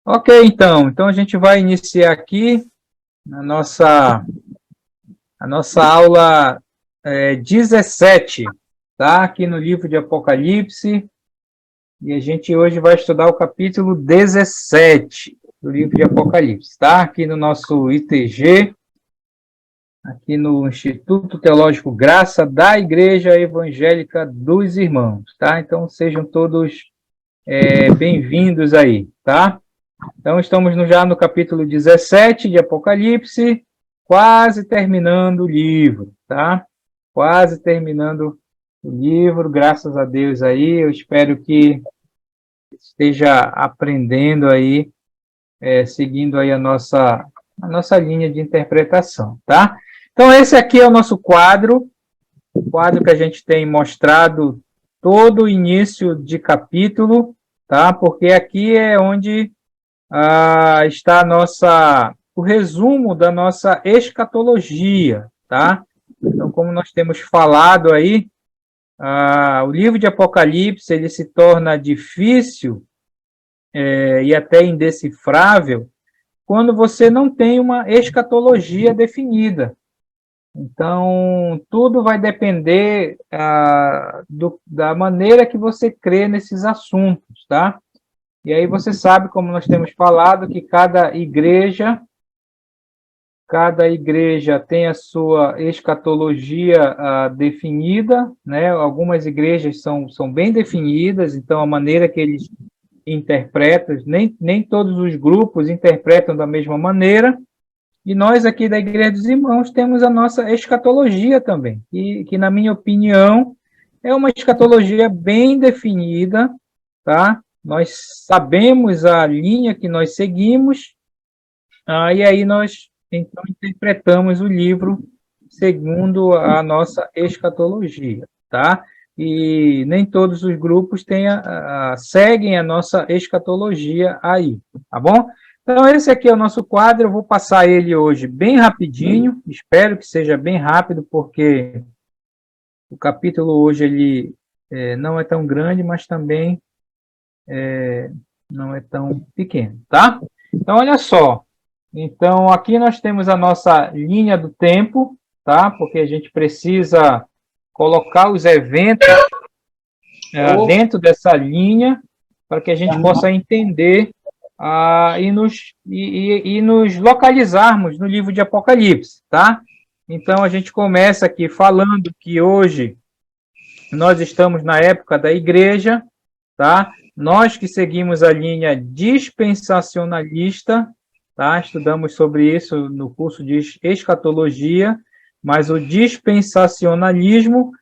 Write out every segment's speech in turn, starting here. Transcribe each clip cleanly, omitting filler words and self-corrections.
Ok, então a gente vai iniciar aqui a nossa aula 17, tá? Aqui no livro de Apocalipse, e a gente hoje vai estudar o capítulo 17 do livro de Apocalipse, tá? Aqui no nosso ITG, aqui no Instituto Teológico Graça da Igreja Evangélica dos Irmãos, tá? Então sejam todos bem-vindos aí, tá? Então, estamos já no capítulo 17 de Apocalipse, quase terminando o livro, tá? Quase terminando o livro, graças a Deus aí. Eu espero que esteja aprendendo aí, seguindo aí a nossa linha de interpretação, tá? Então, esse aqui é o nosso quadro, o quadro que a gente tem mostrado todo o início de capítulo, tá? Porque aqui é onde está o resumo da nossa escatologia, tá? Então, como nós temos falado aí, o livro de Apocalipse ele se torna difícil e até indecifrável quando você não tem uma escatologia definida. Então, tudo vai depender da maneira que você crê nesses assuntos, tá? E aí você sabe, como nós temos falado, que cada igreja tem a sua escatologia definida, né? Algumas igrejas são bem definidas, então a maneira que eles interpretam, nem todos os grupos interpretam da mesma maneira, e nós aqui da Igreja dos Irmãos temos a nossa escatologia também, que na minha opinião, é uma escatologia bem definida, tá? Nós sabemos a linha que nós seguimos, e aí nós, então, interpretamos o livro segundo a nossa escatologia, tá? E nem todos os grupos seguem a nossa escatologia aí, tá bom? Então, esse aqui é o nosso quadro, eu vou passar ele hoje bem rapidinho, espero que seja bem rápido, porque o capítulo hoje ele não é tão grande, mas também não é tão pequeno, tá? Então, olha só. Então, aqui nós temos a nossa linha do tempo, tá? Porque a gente precisa colocar os eventos dentro dessa linha para que a gente possa entender e nos localizarmos no livro de Apocalipse, tá? Então, a gente começa aqui falando que hoje nós estamos na época da igreja, tá? Nós que seguimos a linha dispensacionalista, tá? Estudamos sobre isso no curso de escatologia, mas o dispensacionalismo,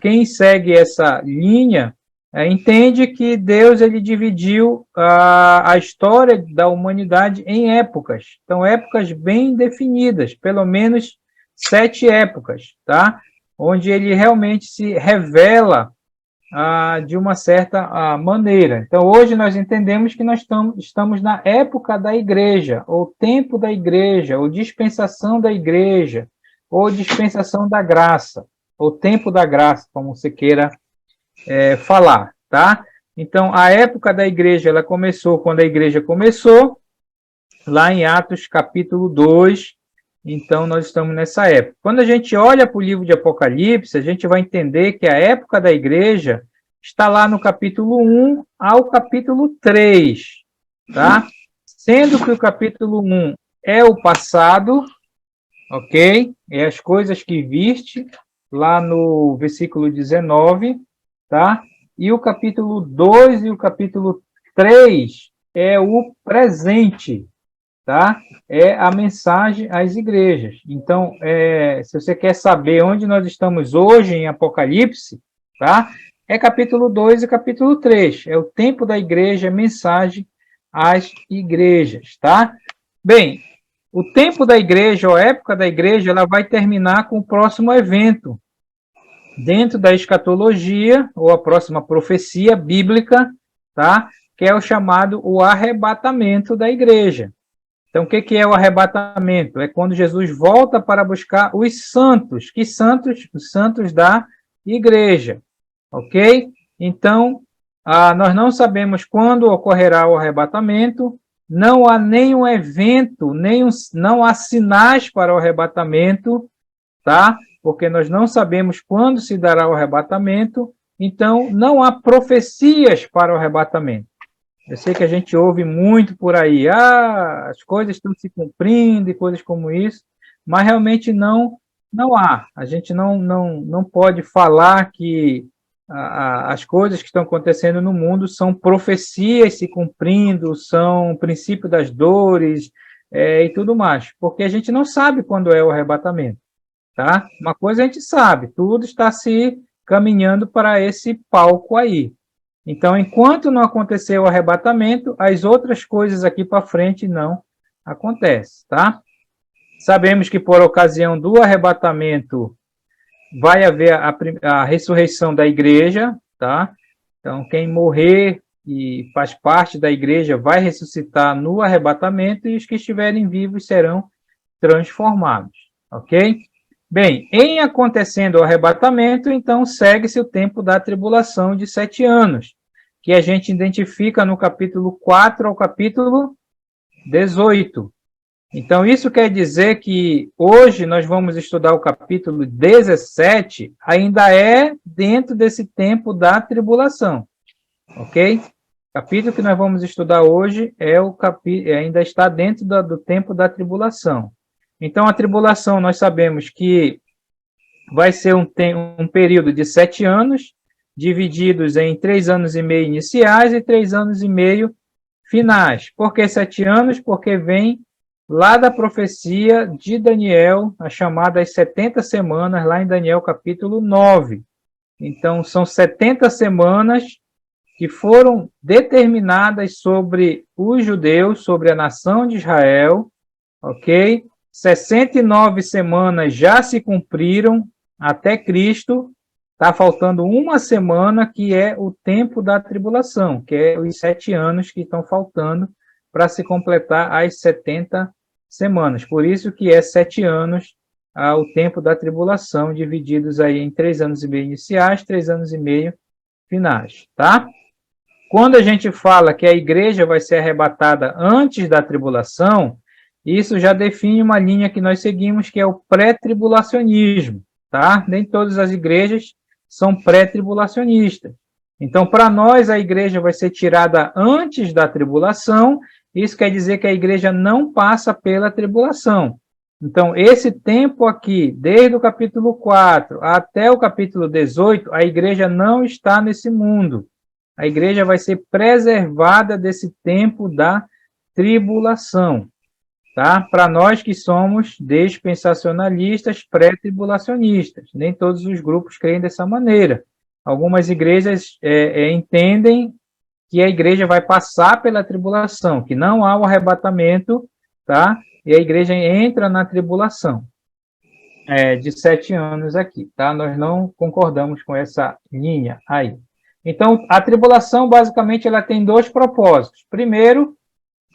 quem segue essa linha, entende que Deus ele dividiu a história da humanidade em épocas. Então, épocas bem definidas, pelo menos 7 épocas, tá? Onde ele realmente se revela de uma certa maneira. Então, hoje nós entendemos que nós estamos na época da igreja, ou tempo da igreja, ou dispensação da igreja, ou dispensação da graça, ou tempo da graça, como você queira falar, tá? Então, a época da igreja, ela começou quando a igreja começou, lá em Atos capítulo 2, então nós estamos nessa época. Quando a gente olha para o livro de Apocalipse, a gente vai entender que a época da igreja está lá no capítulo 1 ao capítulo 3, tá? Sendo que o capítulo 1 é o passado, ok? É as coisas que viste, lá no versículo 19, tá? E o capítulo 2 e o capítulo 3 é o presente, tá? É a mensagem às igrejas. Então, se você quer saber onde nós estamos hoje em Apocalipse, tá? É capítulo 2 e capítulo 3. É o tempo da igreja, mensagem às igrejas, tá? Bem, o tempo da igreja, ou a época da igreja, ela vai terminar com o próximo evento, dentro da escatologia, ou a próxima profecia bíblica, tá? Que é o chamado o arrebatamento da igreja. Então, o que é o arrebatamento? É quando Jesus volta para buscar os santos. Que santos? Os santos da igreja. Ok? Então, nós não sabemos quando ocorrerá o arrebatamento, não há nenhum evento, não há sinais para o arrebatamento, tá? Porque nós não sabemos quando se dará o arrebatamento, então não há profecias para o arrebatamento. Eu sei que a gente ouve muito por aí, as coisas estão se cumprindo e coisas como isso, mas realmente não há. A gente não pode falar que as coisas que estão acontecendo no mundo são profecias se cumprindo, são princípio das dores e tudo mais, porque a gente não sabe quando é o arrebatamento, tá? Uma coisa a gente sabe, tudo está se caminhando para esse palco aí. Então, enquanto não acontecer o arrebatamento, as outras coisas aqui para frente não acontecem, tá? Sabemos que por ocasião do arrebatamento vai haver a ressurreição da igreja, tá? Então, quem morrer e faz parte da igreja vai ressuscitar no arrebatamento e os que estiverem vivos serão transformados, ok? Bem, em acontecendo o arrebatamento, então segue-se o tempo da tribulação de 7 anos, que a gente identifica no capítulo 4 ao capítulo 18. Então, isso quer dizer que hoje nós vamos estudar o capítulo 17, ainda é dentro desse tempo da tribulação, ok? O capítulo que nós vamos estudar hoje ainda está dentro do tempo da tribulação. Então, a tribulação, nós sabemos que vai ser um período de 7 anos, divididos em 3 anos e meio iniciais e 3 anos e meio finais. Por que 7 anos? Porque vem lá da profecia de Daniel, a chamada as 70 semanas, lá em Daniel capítulo 9. Então, são 70 semanas que foram determinadas sobre os judeus, sobre a nação de Israel, ok? 69 semanas já se cumpriram até Cristo, está faltando uma semana, que é o tempo da tribulação, que é os 7 anos que estão faltando para se completar as 70 semanas. Por isso que é 7 anos o tempo da tribulação, divididos aí em 3 anos e meio iniciais, 3 anos e meio finais, tá? Quando a gente fala que a igreja vai ser arrebatada antes da tribulação, isso já define uma linha que nós seguimos, que é o pré-tribulacionismo, tá? Nem todas as igrejas são pré-tribulacionistas. Então, para nós, a igreja vai ser tirada antes da tribulação. Isso quer dizer que a igreja não passa pela tribulação. Então, esse tempo aqui, desde o capítulo 4 até o capítulo 18, a igreja não está nesse mundo. A igreja vai ser preservada desse tempo da tribulação, tá? Para nós que somos dispensacionalistas, pré-tribulacionistas. Nem todos os grupos creem dessa maneira. Algumas igrejas entendem que a igreja vai passar pela tribulação, que não há o arrebatamento, tá? E a igreja entra na tribulação de 7 anos aqui, tá? Nós não concordamos com essa linha aí. Então, a tribulação, basicamente, ela tem 2 propósitos. Primeiro,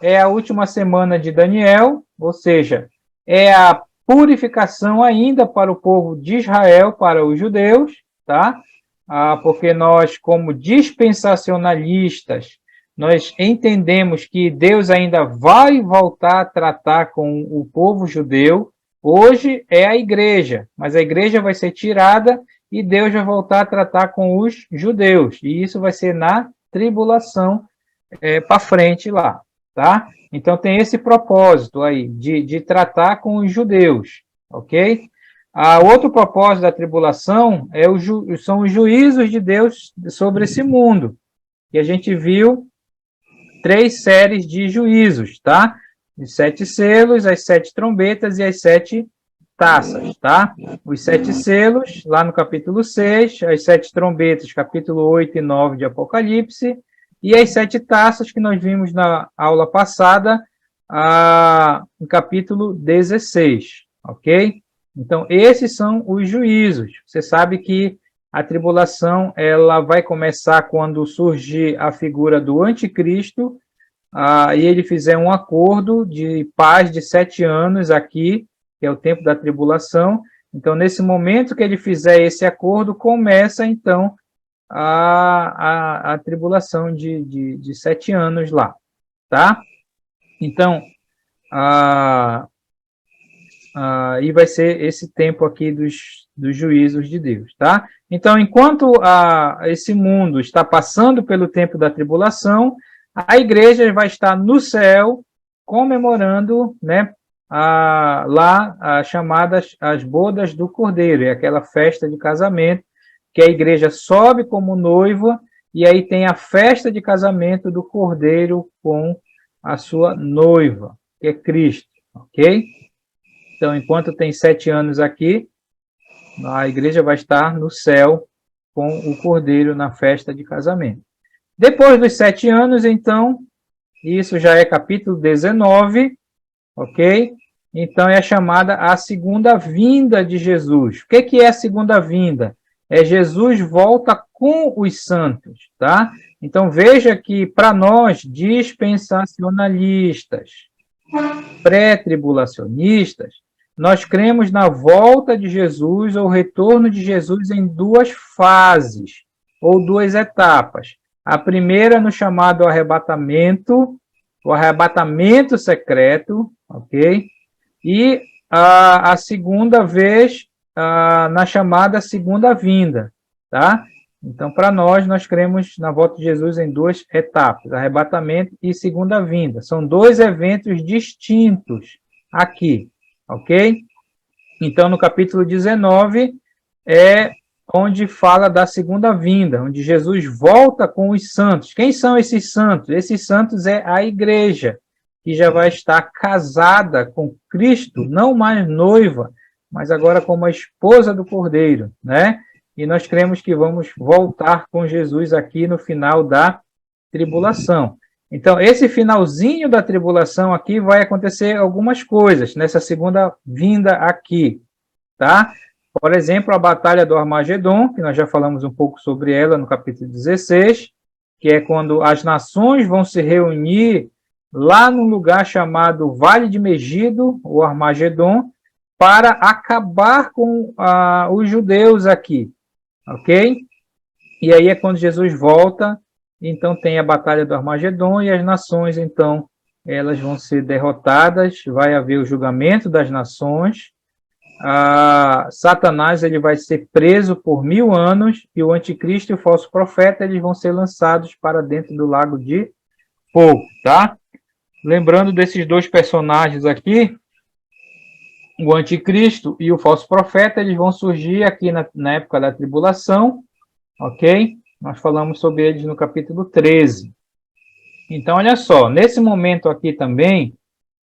é a última semana de Daniel, ou seja, é a purificação ainda para o povo de Israel, para os judeus, tá? Porque nós, como dispensacionalistas, nós entendemos que Deus ainda vai voltar a tratar com o povo judeu. Hoje é a igreja, mas a igreja vai ser tirada e Deus vai voltar a tratar com os judeus. E isso vai ser na tribulação para frente lá, tá? Então tem esse propósito aí de tratar com os judeus, ok? Outro propósito da tribulação são os juízos de Deus sobre esse mundo. E a gente viu 3 séries de juízos, tá? Os 7 selos, as 7 trombetas e as 7 taças, tá? Os 7 selos, lá no capítulo 6, as 7 trombetas, capítulo 8 e 9 de Apocalipse, e as 7 taças que nós vimos na aula passada, no capítulo 16, ok? Então, esses são os juízos. Você sabe que a tribulação ela vai começar quando surgir a figura do anticristo, e ele fizer um acordo de paz de 7 anos aqui, que é o tempo da tribulação. Então, nesse momento que ele fizer esse acordo, começa, então, a tribulação de 7 anos lá, tá? Então, e vai ser esse tempo aqui dos juízos de Deus, tá? Então, enquanto esse mundo está passando pelo tempo da tribulação, a igreja vai estar no céu comemorando, né, lá as chamadas as bodas do Cordeiro, é aquela festa de casamento que a igreja sobe como noiva e aí tem a festa de casamento do Cordeiro com a sua noiva, que é Cristo, ok? Então, enquanto tem 7 anos aqui, a igreja vai estar no céu com o Cordeiro na festa de casamento. Depois dos 7 anos, então, isso já é capítulo 19, ok? Então, é chamada a segunda vinda de Jesus. O que é a segunda vinda? É Jesus volta com os santos, tá? Então, veja que, para nós, dispensacionalistas, pré-tribulacionistas, nós cremos na volta de Jesus ou retorno de Jesus em 2 fases, ou 2 etapas. A primeira no chamado arrebatamento, o arrebatamento secreto, ok? E a segunda vez na chamada segunda vinda, tá? Então, para nós cremos na volta de Jesus em 2 etapas, arrebatamento e segunda vinda. São 2 eventos distintos aqui, ok? Então, no capítulo 19, é onde fala da segunda vinda, onde Jesus volta com os santos. Quem são esses santos? Esses santos é a igreja, que já vai estar casada com Cristo, não mais noiva, mas agora como a esposa do Cordeiro, né? E nós cremos que vamos voltar com Jesus aqui no final da tribulação. Então, esse finalzinho da tribulação aqui vai acontecer algumas coisas nessa segunda vinda aqui, tá? Por exemplo, a Batalha do Armagedon, que nós já falamos um pouco sobre ela no capítulo 16, que é quando as nações vão se reunir lá num lugar chamado Vale de Megido, o Armagedon, para acabar com os judeus aqui, ok? E aí é quando Jesus volta, então tem a Batalha do Armagedon e as nações, então, elas vão ser derrotadas, vai haver o julgamento das nações, Satanás ele vai ser preso por 1000 anos e o anticristo e o falso profeta eles vão ser lançados para dentro do lago de fogo, tá? Lembrando desses 2 personagens aqui, o anticristo e o falso profeta, eles vão surgir aqui na época da tribulação, ok? Nós falamos sobre eles no capítulo 13. Então, olha só, nesse momento aqui também,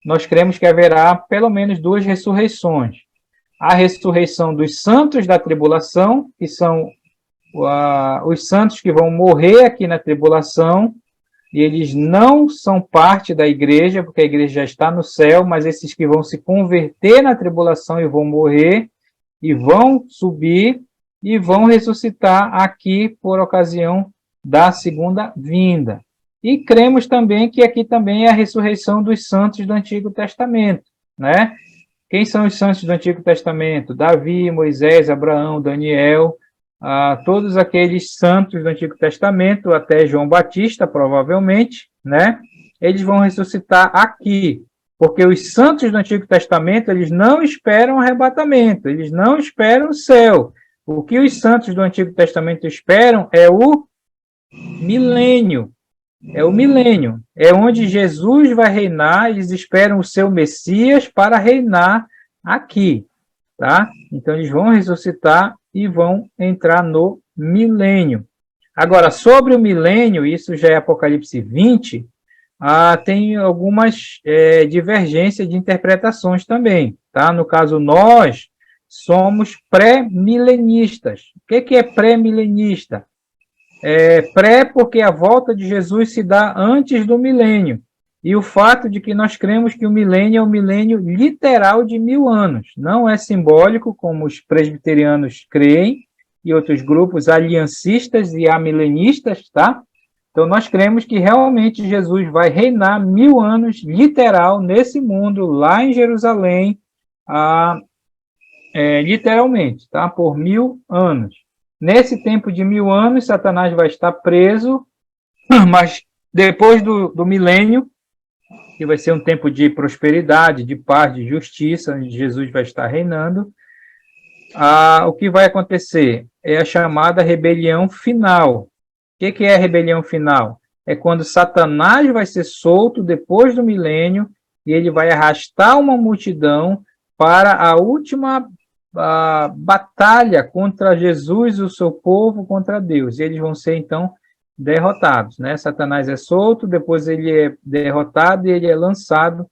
nós cremos que haverá pelo menos 2 ressurreições. A ressurreição dos santos da tribulação, que são os santos que vão morrer aqui na tribulação, e eles não são parte da igreja, porque a igreja já está no céu, mas esses que vão se converter na tribulação e vão morrer, e vão subir, e vão ressuscitar aqui por ocasião da segunda vinda. E cremos também que aqui também é a ressurreição dos santos do Antigo Testamento, né? Quem são os santos do Antigo Testamento? Davi, Moisés, Abraão, Daniel, todos aqueles santos do Antigo Testamento, até João Batista, provavelmente, né? Eles vão ressuscitar aqui, porque os santos do Antigo Testamento, eles não esperam arrebatamento, eles não esperam o céu. O que os santos do Antigo Testamento esperam é o milênio. É o milênio. É onde Jesus vai reinar, eles esperam o seu Messias para reinar aqui, tá? Então, eles vão ressuscitar e vão entrar no milênio. Agora, sobre o milênio, isso já é Apocalipse 20, tem algumas divergências de interpretações também, tá? No caso, nós somos pré-milenistas. O que é pré-milenista? Pré porque a volta de Jesus se dá antes do milênio. E o fato de que nós cremos que o milênio é um milênio literal de 1000 anos. Não é simbólico, como os presbiterianos creem, e outros grupos aliancistas e amilenistas, tá? Então, nós cremos que realmente Jesus vai reinar 1000 anos, literal, nesse mundo, lá em Jerusalém, literalmente, tá? Por 1000 anos. Nesse tempo de 1000 anos, Satanás vai estar preso, mas depois do milênio, que vai ser um tempo de prosperidade, de paz, de justiça, onde Jesus vai estar reinando. O que vai acontecer? É a chamada rebelião final. O que é a rebelião final? É quando Satanás vai ser solto depois do milênio e ele vai arrastar uma multidão para a última batalha contra Jesus e o seu povo contra Deus. E eles vão ser, então, derrotados, né? Satanás é solto, depois ele é derrotado e ele é lançado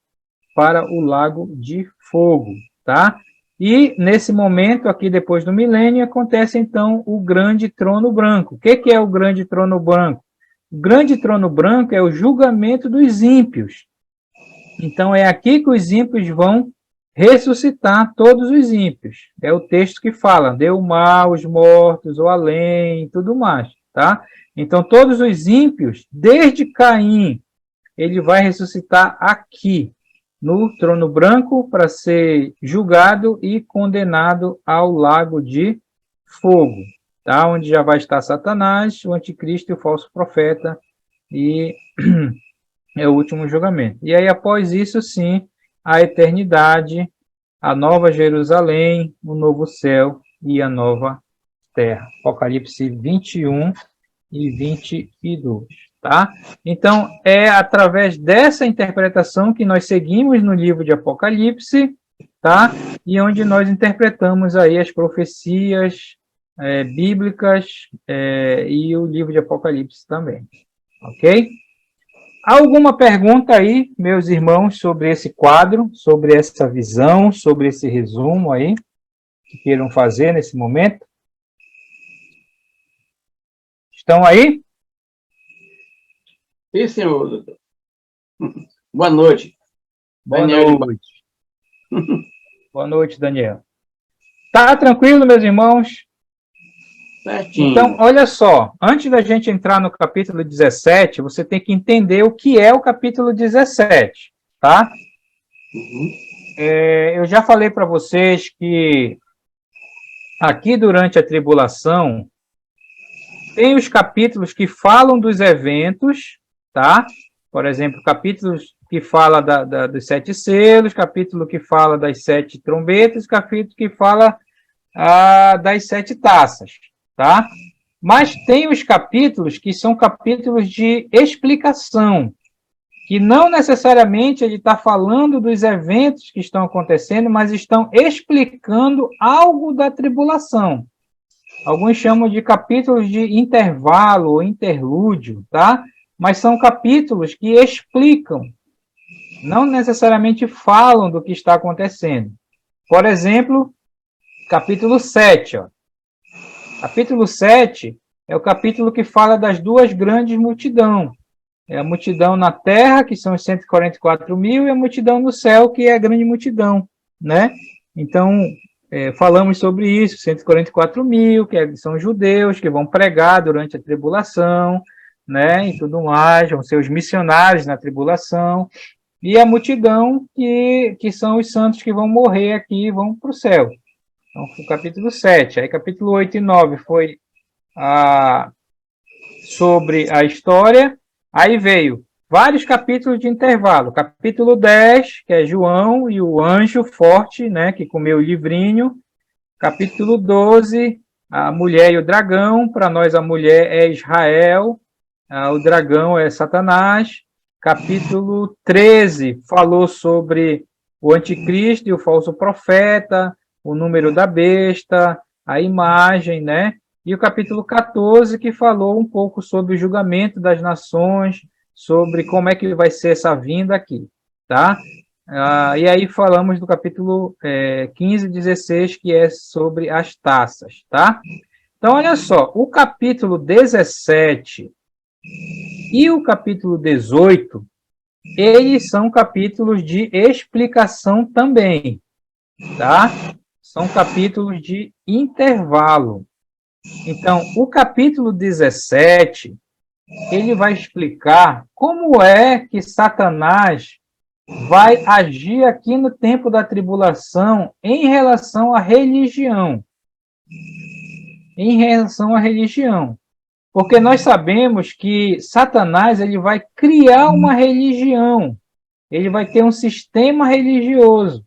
para o lago de fogo, tá? E, nesse momento, aqui depois do milênio, acontece, então, o grande trono branco. O que é o grande trono branco? O grande trono branco é o julgamento dos ímpios. Então, é aqui que os ímpios vão ressuscitar todos os ímpios. É o texto que fala, deu mal os mortos, ou além, tudo mais, tá? Então, todos os ímpios, desde Caim, ele vai ressuscitar aqui, no trono branco, para ser julgado e condenado ao lago de fogo, tá? Onde já vai estar Satanás, o anticristo e o falso profeta, e é o último julgamento. E aí, após isso, sim, a eternidade, a nova Jerusalém, o novo céu e a nova terra. Apocalipse 21 e 22, tá? Então, é através dessa interpretação que nós seguimos no livro de Apocalipse, tá? E onde nós interpretamos aí as profecias bíblicas e o livro de Apocalipse também, ok? Alguma pergunta aí, meus irmãos, sobre esse quadro, sobre essa visão, sobre esse resumo aí, que queiram fazer nesse momento? Estão aí? Sim, senhor, doutor. Boa noite. Boa noite. Boa noite, Daniel. Tá tranquilo, meus irmãos? Certinho. Então, olha só, antes da gente entrar no capítulo 17, você tem que entender o que é o capítulo 17, tá? Eu já falei para vocês que aqui durante a tribulação tem os capítulos que falam dos eventos, tá? Por exemplo, capítulos que fala dos 7 selos, capítulo que fala das 7 trombetas, capítulo que fala das 7 taças, tá? Mas tem os capítulos que são capítulos de explicação, que não necessariamente ele está falando dos eventos que estão acontecendo, mas estão explicando algo da tribulação. Alguns chamam de capítulos de intervalo ou interlúdio, tá? Mas são capítulos que explicam, não necessariamente falam do que está acontecendo. Por exemplo, capítulo 7, ó. Capítulo 7 é o capítulo que fala das duas grandes multidões. É a multidão na terra, que são os 144 mil, e a multidão no céu, que é a grande multidão, né? Então, falamos sobre isso, 144 mil, que são judeus, que vão pregar durante a tribulação, né? E tudo mais, vão ser os missionários na tribulação, e a multidão que são os santos que vão morrer aqui e vão para o céu. Então, foi o capítulo 7. Aí, capítulo 8 e 9 foi sobre a história. Aí veio vários capítulos de intervalo. Capítulo 10, que é João e o anjo forte, né, que comeu o livrinho. Capítulo 12, a mulher e o dragão. Para nós, a mulher é Israel, o dragão é Satanás. Capítulo 13 falou sobre o anticristo e o falso profeta, o número da besta, a imagem, né? E o capítulo 14, que falou um pouco sobre o julgamento das nações, sobre como é que vai ser essa vinda aqui, tá? E aí falamos do capítulo 15 e 16, que é sobre as taças, tá? Então, olha só, o capítulo 17 e o capítulo 18, eles são capítulos de explicação também, tá? São capítulos de intervalo. Então, o capítulo 17, ele vai explicar como é que Satanás vai agir aqui no tempo da tribulação em relação à religião. Em relação à religião. Porque nós sabemos que Satanás ele vai criar uma religião. ele vai ter um sistema religioso.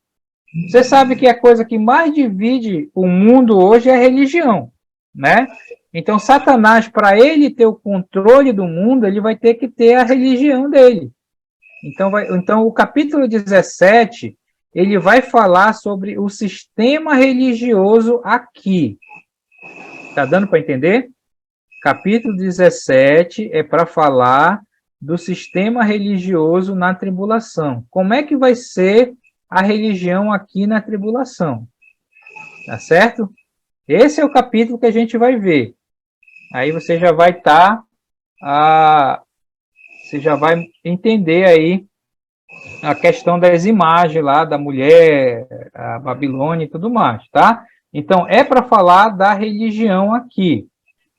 Você sabe que a coisa que mais divide o mundo hoje é a religião, né? Então, Satanás, para ele ter o controle do mundo, ele vai ter que ter a religião dele. Então o capítulo 17, ele vai falar sobre o sistema religioso aqui. Tá dando para entender? Capítulo 17 é para falar do sistema religioso na tribulação. Como é que vai ser a religião aqui na tribulação? Tá certo? Esse é o capítulo que a gente vai ver. Aí você já vai você já vai entender aí a questão das imagens lá da mulher, a Babilônia e tudo mais, tá? Então, é para falar da religião aqui.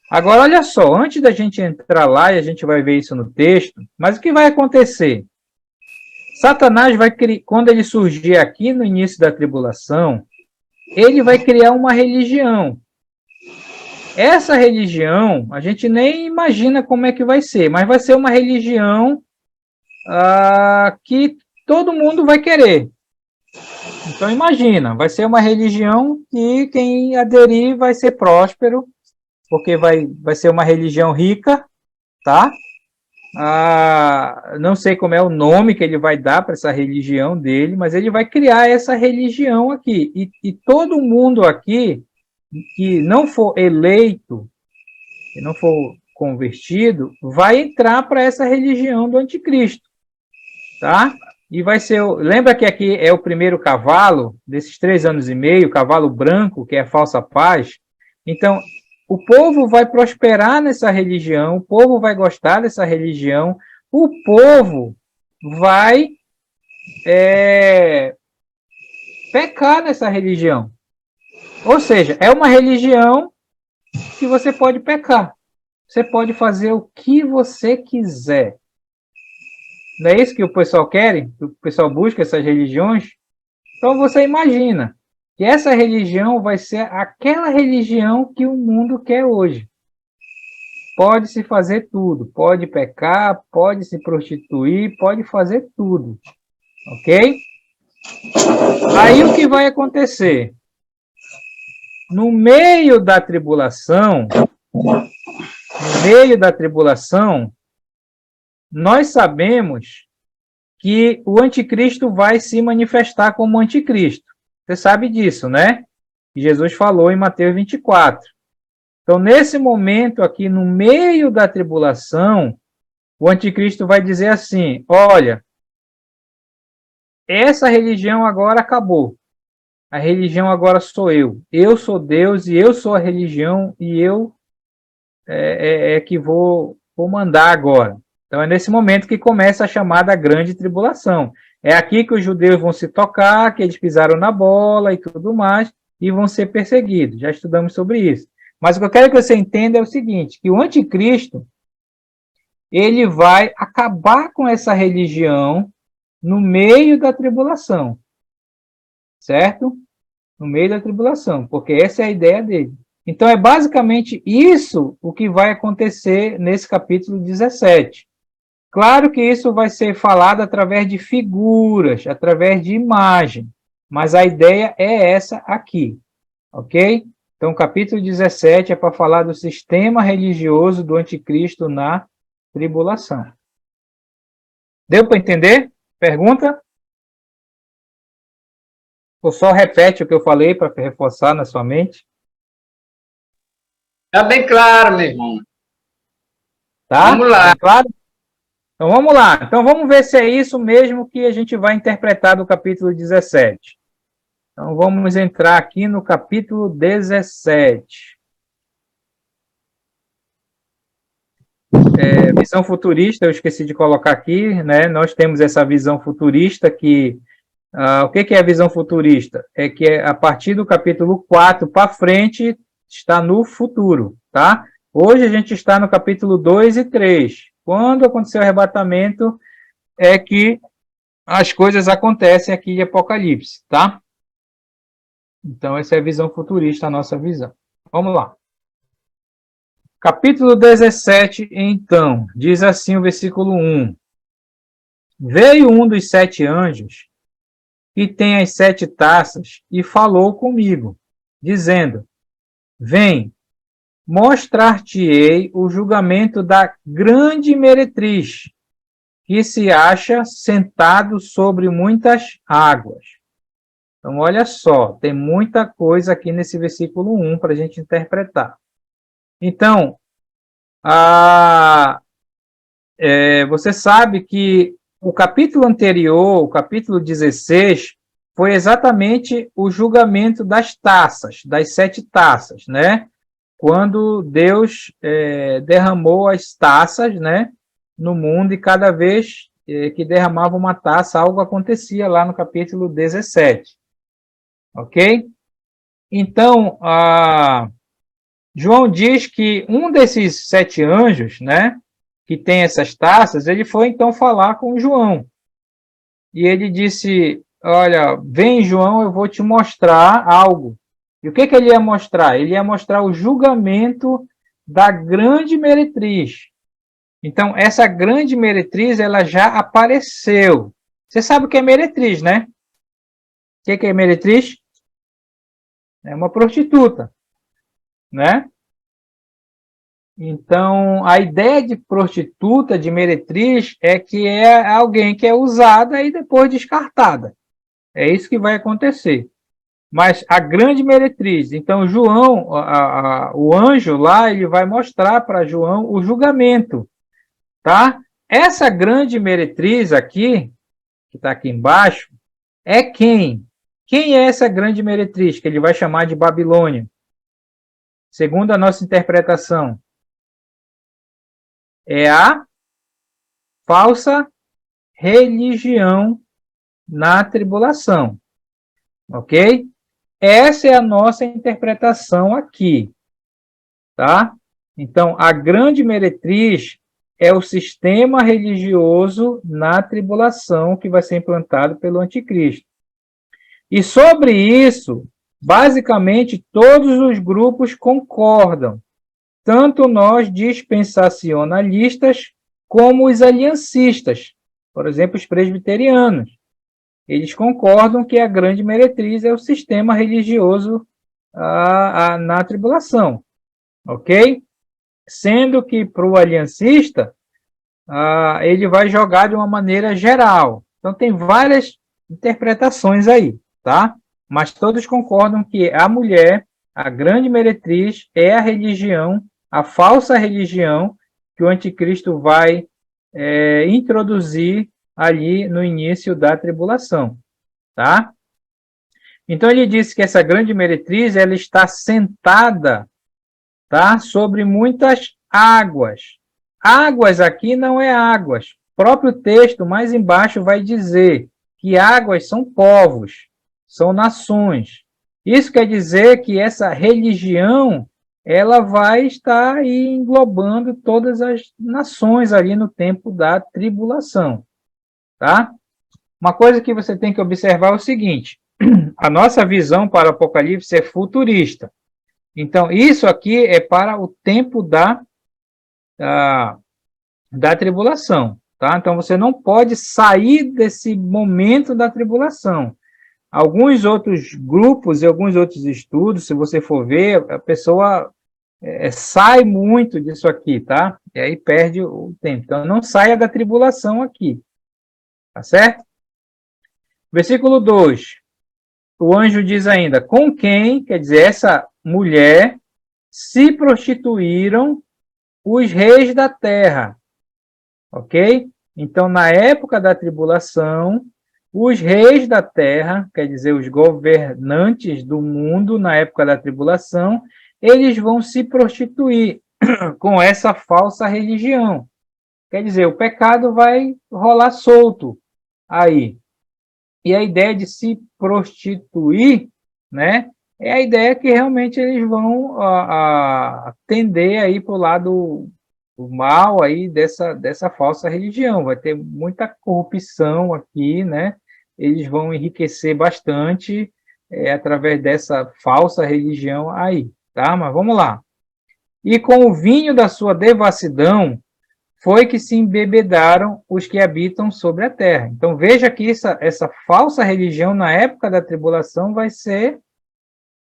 Agora, olha só, antes da gente entrar lá, e a gente vai ver isso no texto, mas o que vai acontecer? Satanás vai criar, quando ele surgir aqui no início da tribulação, ele vai criar uma religião. Essa religião, a gente nem imagina como é que vai ser, mas vai ser uma religião que todo mundo vai querer. Então, imagina, vai ser uma religião que quem aderir vai ser próspero, porque vai ser uma religião rica, tá? Não sei como é o nome que ele vai dar para essa religião dele, mas ele vai criar essa religião aqui. E todo mundo aqui que não for eleito, que não for convertido, vai entrar para essa religião do anticristo, tá? E vai ser, lembra que aqui é o primeiro cavalo, desses 3 anos e meio, cavalo branco, que é a falsa paz. Então, o povo vai prosperar nessa religião, o povo vai gostar dessa religião, o povo vai pecar nessa religião. Ou seja, é uma religião que você pode pecar. Você pode fazer o que você quiser. Não é isso que o pessoal quer? Que o pessoal busca essas religiões? Então você imagina que essa religião vai ser aquela religião que o mundo quer hoje. Pode-se fazer tudo. Pode pecar, pode se prostituir, pode fazer tudo. Ok? Aí o que vai acontecer? No meio da tribulação, nós sabemos que o anticristo vai se manifestar como anticristo. Você sabe disso, né? Jesus falou em Mateus 24. Então, nesse momento aqui, no meio da tribulação, o anticristo vai dizer assim, olha, essa religião agora acabou. A religião agora sou eu. Eu sou Deus e eu sou a religião e eu que vou mandar agora. Então é nesse momento que começa a chamada grande tribulação. É aqui que os judeus vão se tocar, que eles pisaram na bola e tudo mais, e vão ser perseguidos. Já estudamos sobre isso. Mas o que eu quero que você entenda é o seguinte, que o anticristo, ele vai acabar com essa religião no meio da tribulação. Certo? No meio da tribulação, porque essa é a ideia dele. Então, é basicamente isso o que vai acontecer nesse capítulo 17. Claro que isso vai ser falado através de figuras, através de imagem, mas a ideia é essa aqui, ok? Então, o capítulo 17 é para falar do sistema religioso do anticristo na tribulação. Deu para entender? Pergunta? Ou só repete o que eu falei para reforçar na sua mente? Está bem claro, meu irmão. Tá? Vamos lá. Tá claro? Então vamos lá. Então vamos ver se é isso mesmo que a gente vai interpretar do capítulo 17. Então vamos entrar aqui no capítulo 17. Visão futurista, eu esqueci de colocar aqui, né? Nós temos essa visão futurista que... o que é a visão futurista? É que a partir do capítulo 4 para frente está no futuro, tá? Hoje a gente está no capítulo 2 e 3. Quando aconteceu o arrebatamento, é que as coisas acontecem aqui de Apocalipse, tá? Então, essa é a visão futurista, a nossa visão. Vamos lá. Capítulo 17, então, diz assim o versículo 1. Veio um dos 7 anjos, que tem as 7 taças, e falou comigo, dizendo: Vem, mostrar-te-ei o julgamento da grande meretriz, que se acha sentado sobre muitas águas. Então, olha só, tem muita coisa aqui nesse versículo 1 para a gente interpretar. Então, você sabe que o capítulo anterior, o capítulo 16, foi exatamente o julgamento das taças, das 7 taças, né? Quando Deus derramou as taças, né, no mundo, e cada vez que derramava uma taça, algo acontecia lá no capítulo 17. Ok? Então, João diz que um desses 7 anjos, né, que tem essas taças, ele foi então falar com João. E ele disse: olha, vem João, eu vou te mostrar algo. E o que ele ia mostrar? Ele ia mostrar o julgamento da grande meretriz. Então, essa grande meretriz, ela já apareceu. Você sabe o que é meretriz, né? O que é meretriz? É uma prostituta, né? Então, a ideia de prostituta, de meretriz, é que é alguém que é usada e depois descartada. É isso que vai acontecer. Mas a grande meretriz, então João, o anjo lá, ele vai mostrar para João o julgamento, tá? Essa grande meretriz aqui, que está aqui embaixo, é quem? Quem é essa grande meretriz, que ele vai chamar de Babilônia? Segundo a nossa interpretação, é a falsa religião na tribulação, ok? Essa é a nossa interpretação aqui, tá? Então, a grande meretriz é o sistema religioso na tribulação que vai ser implantado pelo anticristo. E sobre isso, basicamente, todos os grupos concordam, tanto nós dispensacionalistas como os aliancistas, por exemplo, os presbiterianos. Eles concordam que a grande meretriz é o sistema religioso na tribulação, ok? Sendo que para o aliancista, ele vai jogar de uma maneira geral. Então, tem várias interpretações aí, tá? Mas todos concordam que a mulher, a grande meretriz, é a religião, a falsa religião que o anticristo vai introduzir ali no início da tribulação, tá? Então, ele disse que essa grande meretriz, ela está sentada, tá, sobre muitas águas. Águas aqui não é águas. O próprio texto, mais embaixo, vai dizer que águas são povos, são nações. Isso quer dizer que essa religião, ela vai estar aí englobando todas as nações ali no tempo da tribulação, tá? Uma coisa que você tem que observar é o seguinte: a nossa visão para o Apocalipse é futurista. Então, isso aqui é para o tempo da tribulação, tá? Então, você não pode sair desse momento da tribulação. Alguns outros grupos e alguns outros estudos, se você for ver, a pessoa sai muito disso aqui, tá? E aí perde o tempo. Então, não saia da tribulação aqui, tá certo? Versículo 2. O anjo diz ainda: com quem, quer dizer, essa mulher, se prostituíram os reis da terra, ok? Então, na época da tribulação, os reis da terra, quer dizer, os governantes do mundo na época da tribulação, eles vão se prostituir com essa falsa religião. Quer dizer, o pecado vai rolar solto aí. E a ideia de se prostituir, né, é a ideia que realmente eles vão tender aí para o lado do mal aí dessa falsa religião. Vai ter muita corrupção aqui, né? Eles vão enriquecer bastante através dessa falsa religião aí, tá? Mas vamos lá. E com o vinho da sua devassidão, foi que se embebedaram os que habitam sobre a terra. Então, veja que essa falsa religião, na época da tribulação, vai ser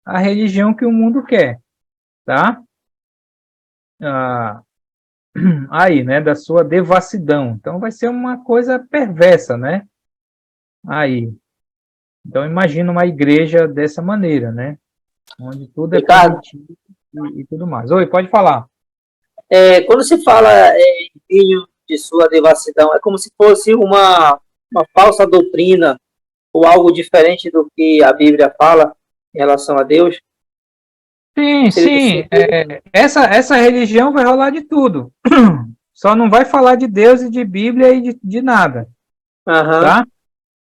a religião que o mundo quer, tá? Aí, né, da sua devassidão. Então, vai ser uma coisa perversa, né? Aí. Então, imagina uma igreja dessa maneira, né? Onde tudo é Ricardo, permitido e tudo mais. Oi, pode falar. quando se fala em vinho de sua devassidão, é como se fosse uma falsa doutrina ou algo diferente do que a Bíblia fala em relação a Deus? Sim, Seria nesse sim. sentido? Essa religião vai rolar de tudo. Só não vai falar de Deus e de Bíblia e de nada, Aham. tá?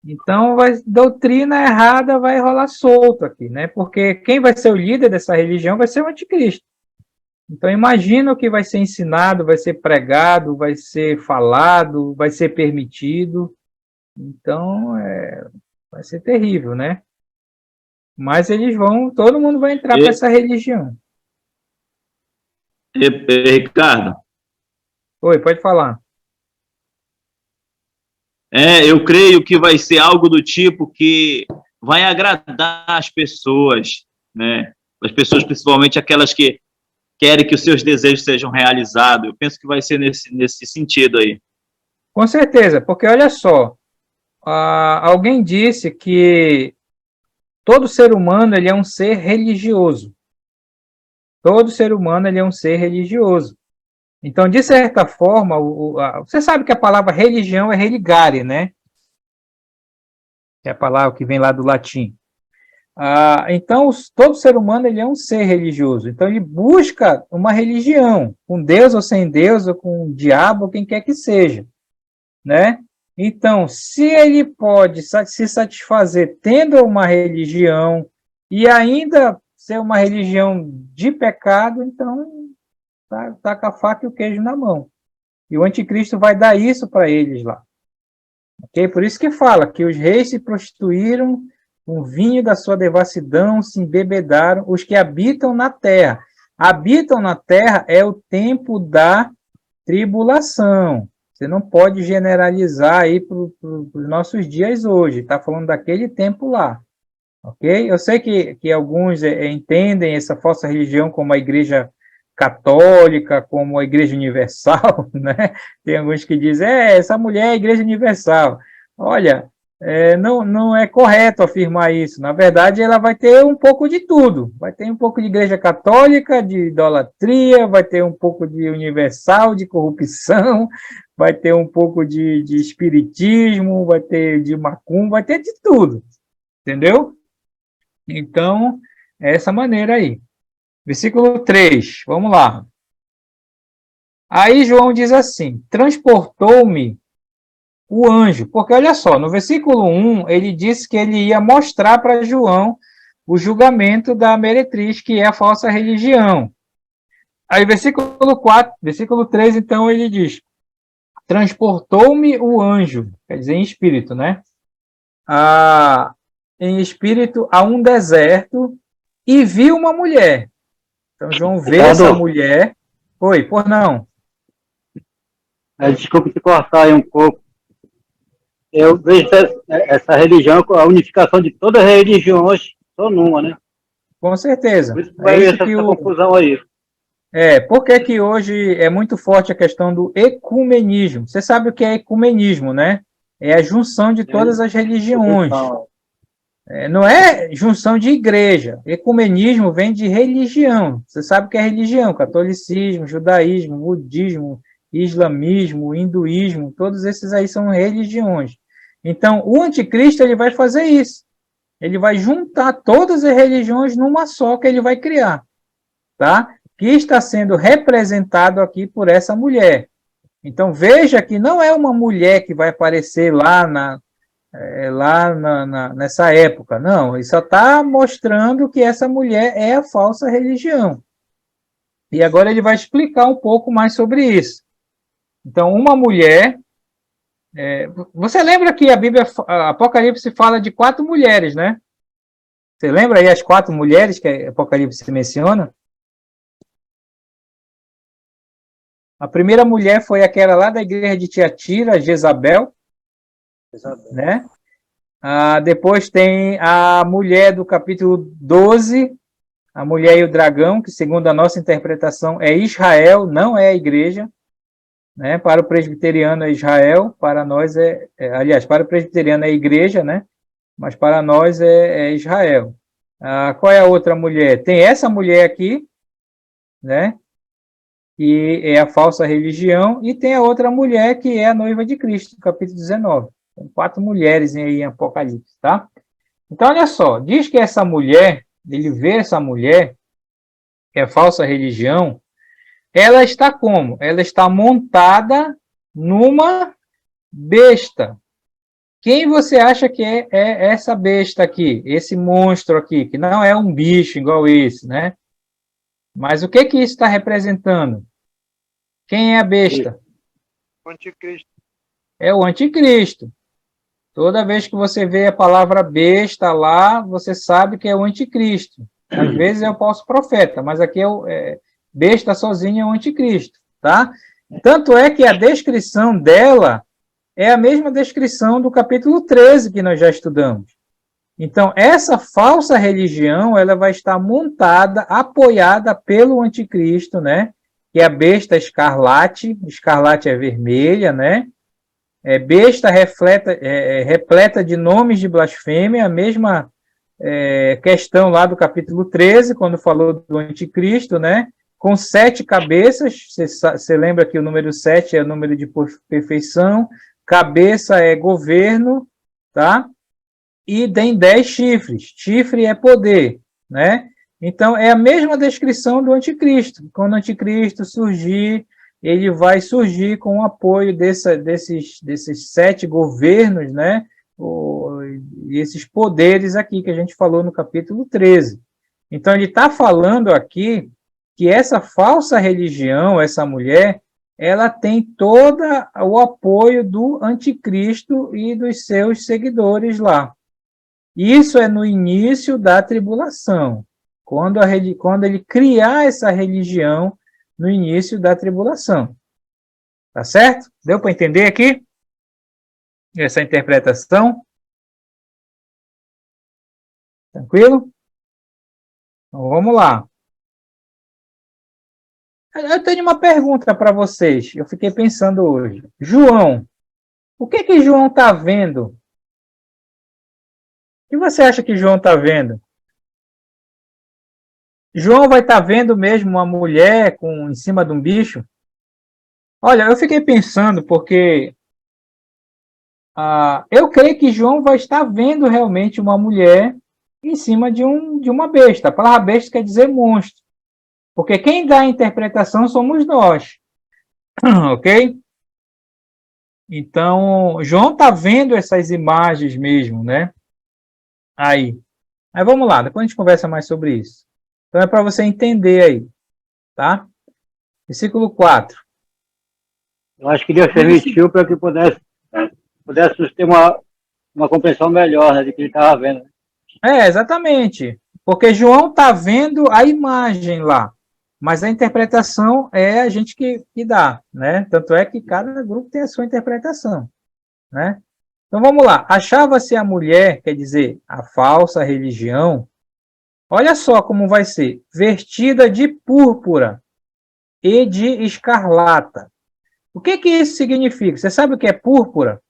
Então, doutrina errada vai rolar solto aqui, né? Porque quem vai ser o líder dessa religião vai ser o anticristo. Então, imagina o que vai ser ensinado, vai ser pregado, vai ser falado, vai ser permitido. Então, vai ser terrível, né? Mas todo mundo vai entrar para essa religião. Ricardo, Oi, pode falar. eu creio que vai ser algo do tipo que vai agradar as pessoas, né? As pessoas, principalmente aquelas que querem que os seus desejos sejam realizados. Eu penso que vai ser nesse sentido aí. Com certeza, porque olha só, alguém disse que todo ser humano ele é um ser religioso. Todo ser humano ele é um ser religioso. Então, de certa forma, você sabe que a palavra religião é religare, né? É a palavra que vem lá do latim. Então, todo ser humano ele é um ser religioso. Então, ele busca uma religião, com Deus ou sem Deus, ou com o diabo, ou quem quer que seja, né? Então, se ele pode se satisfazer tendo uma religião e ainda ser uma religião de pecado, então tá com a faca e o queijo na mão. E o anticristo vai dar isso para eles lá. Okay? Por isso que fala que os reis se prostituíram com o vinho da sua devassidão, se embebedaram, os que habitam na terra. Habitam na terra é o tempo da tribulação. Você não pode generalizar aí para os nossos dias hoje. Está falando daquele tempo lá. Ok? Eu sei que alguns entendem essa falsa religião como a igreja católica, como a igreja universal, né? Tem alguns que dizem, essa mulher é a igreja universal. Olha, não é correto afirmar isso. Na verdade, ela vai ter um pouco de tudo. Vai ter um pouco de igreja católica, de idolatria, vai ter um pouco de universal, de corrupção, vai ter um pouco de espiritismo, vai ter de macumba, vai ter de tudo. Entendeu? Então, é essa maneira aí. Versículo 3, vamos lá. Aí João diz assim, transportou-me o anjo, porque olha só, no versículo 1, ele disse que ele ia mostrar para João o julgamento da meretriz, que é a falsa religião. Aí versículo 4, versículo 3, então ele diz, transportou-me o anjo, quer dizer, em espírito, né? Em espírito a um deserto e viu uma mulher. Então João vê essa mulher. Oi, por não. Desculpa te cortar aí um pouco. Eu vejo essa religião, a unificação de todas as religiões, só numa, né? Com certeza. Por isso que vai haver essa confusão aí. Por que hoje é muito forte a questão do ecumenismo? Você sabe o que é ecumenismo, né? É a junção de todas as religiões. Não é junção de igreja. Ecumenismo vem de religião. Você sabe o que é religião? Catolicismo, judaísmo, budismo, islamismo, hinduísmo, todos esses aí são religiões. Então, o anticristo ele vai fazer isso. Ele vai juntar todas as religiões numa só que ele vai criar, tá? Que está sendo representado aqui por essa mulher. Então, veja que não é uma mulher que vai aparecer lá nessa época. Não, ele só está mostrando que essa mulher é a falsa religião. E agora ele vai explicar um pouco mais sobre isso. Então, uma mulher... você lembra que a Bíblia, a Apocalipse fala de 4 mulheres, né? Você lembra aí as 4 mulheres que a Apocalipse menciona? A primeira mulher foi aquela lá da igreja de Tiatira, Jezabel, né? Depois tem a mulher do capítulo 12, a mulher e o dragão, que segundo a nossa interpretação é Israel, não é a igreja, né? Para o presbiteriano é Israel, para nós aliás, para o presbiteriano é a igreja, né? Mas para nós é Israel. Qual é a outra mulher? Tem essa mulher aqui, né? Que é a falsa religião, e tem a outra mulher que é a noiva de Cristo, capítulo 19. Tem 4 mulheres aí em Apocalipse, tá? Então, olha só, diz que essa mulher, ele vê essa mulher, que é falsa religião, ela está como? Ela está montada numa besta. Quem você acha que é essa besta aqui, esse monstro aqui, que não é um bicho igual esse, né? Mas o que que isso está representando? Quem é a besta? O anticristo. É o anticristo. Toda vez que você vê a palavra besta lá, você sabe que é o anticristo. Às vezes é o falso profeta, mas aqui besta sozinho é o anticristo, tá? Tanto é que a descrição dela é a mesma descrição do capítulo 13 que nós já estudamos. Então, essa falsa religião, ela vai estar montada, apoiada pelo anticristo, né? Que é a besta escarlate é vermelha, né? Besta repleta de nomes de blasfêmia, a mesma questão lá do capítulo 13, quando falou do anticristo, né? Com 7 cabeças, você lembra que o número 7 é o número de perfeição, cabeça é governo, tá? E tem 10 chifres, chifre é poder, né? Então, é a mesma descrição do anticristo. Quando o anticristo surgir, ele vai surgir com o apoio desses 7 governos, né? E esses poderes aqui que a gente falou no capítulo 13. Então, ele está falando aqui que essa falsa religião, essa mulher, ela tem todo o apoio do anticristo e dos seus seguidores lá. Isso é no início da tribulação, quando ele criar essa religião no início da tribulação. Tá certo? Deu para entender aqui? Essa interpretação? Tranquilo? Então, vamos lá. Eu tenho uma pergunta para vocês. Eu fiquei pensando hoje. João, o que João está vendo? O que você acha que João está vendo? João vai estar vendo mesmo uma mulher em cima de um bicho? Olha, eu fiquei pensando porque eu creio que João vai estar vendo realmente uma mulher em cima de uma besta. A palavra besta quer dizer monstro. Porque quem dá a interpretação somos nós. Ok? Então, João está vendo essas imagens mesmo, né? Aí vamos lá, depois a gente conversa mais sobre isso. Então é para você entender aí, tá? Versículo 4. Eu acho que Deus permitiu para que pudesse ter uma compreensão melhor, né, de que ele estava vendo. Exatamente. Porque João está vendo a imagem lá, mas a interpretação é a gente que dá, né? Tanto é que cada grupo tem a sua interpretação, né? Então vamos lá. Achava-se a mulher, quer dizer, a falsa religião. Olha só como vai ser. Vestida de púrpura e de escarlata. O que isso significa? Você sabe o que é púrpura?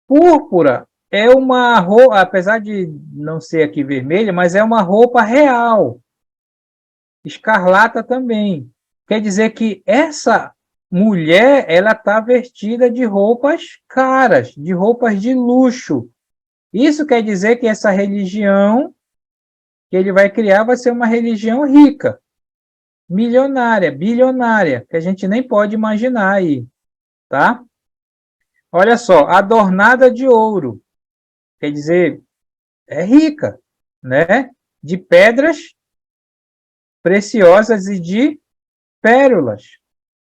Púrpura é uma roupa, apesar de não ser aqui vermelha, mas é uma roupa real. Escarlata também. Quer dizer que essa mulher, ela está vestida de roupas caras, de roupas de luxo. Isso quer dizer que essa religião que ele vai criar vai ser uma religião rica, milionária, bilionária, que a gente nem pode imaginar aí, tá? Olha só, adornada de ouro, quer dizer, é rica, né? De pedras preciosas e de pérolas,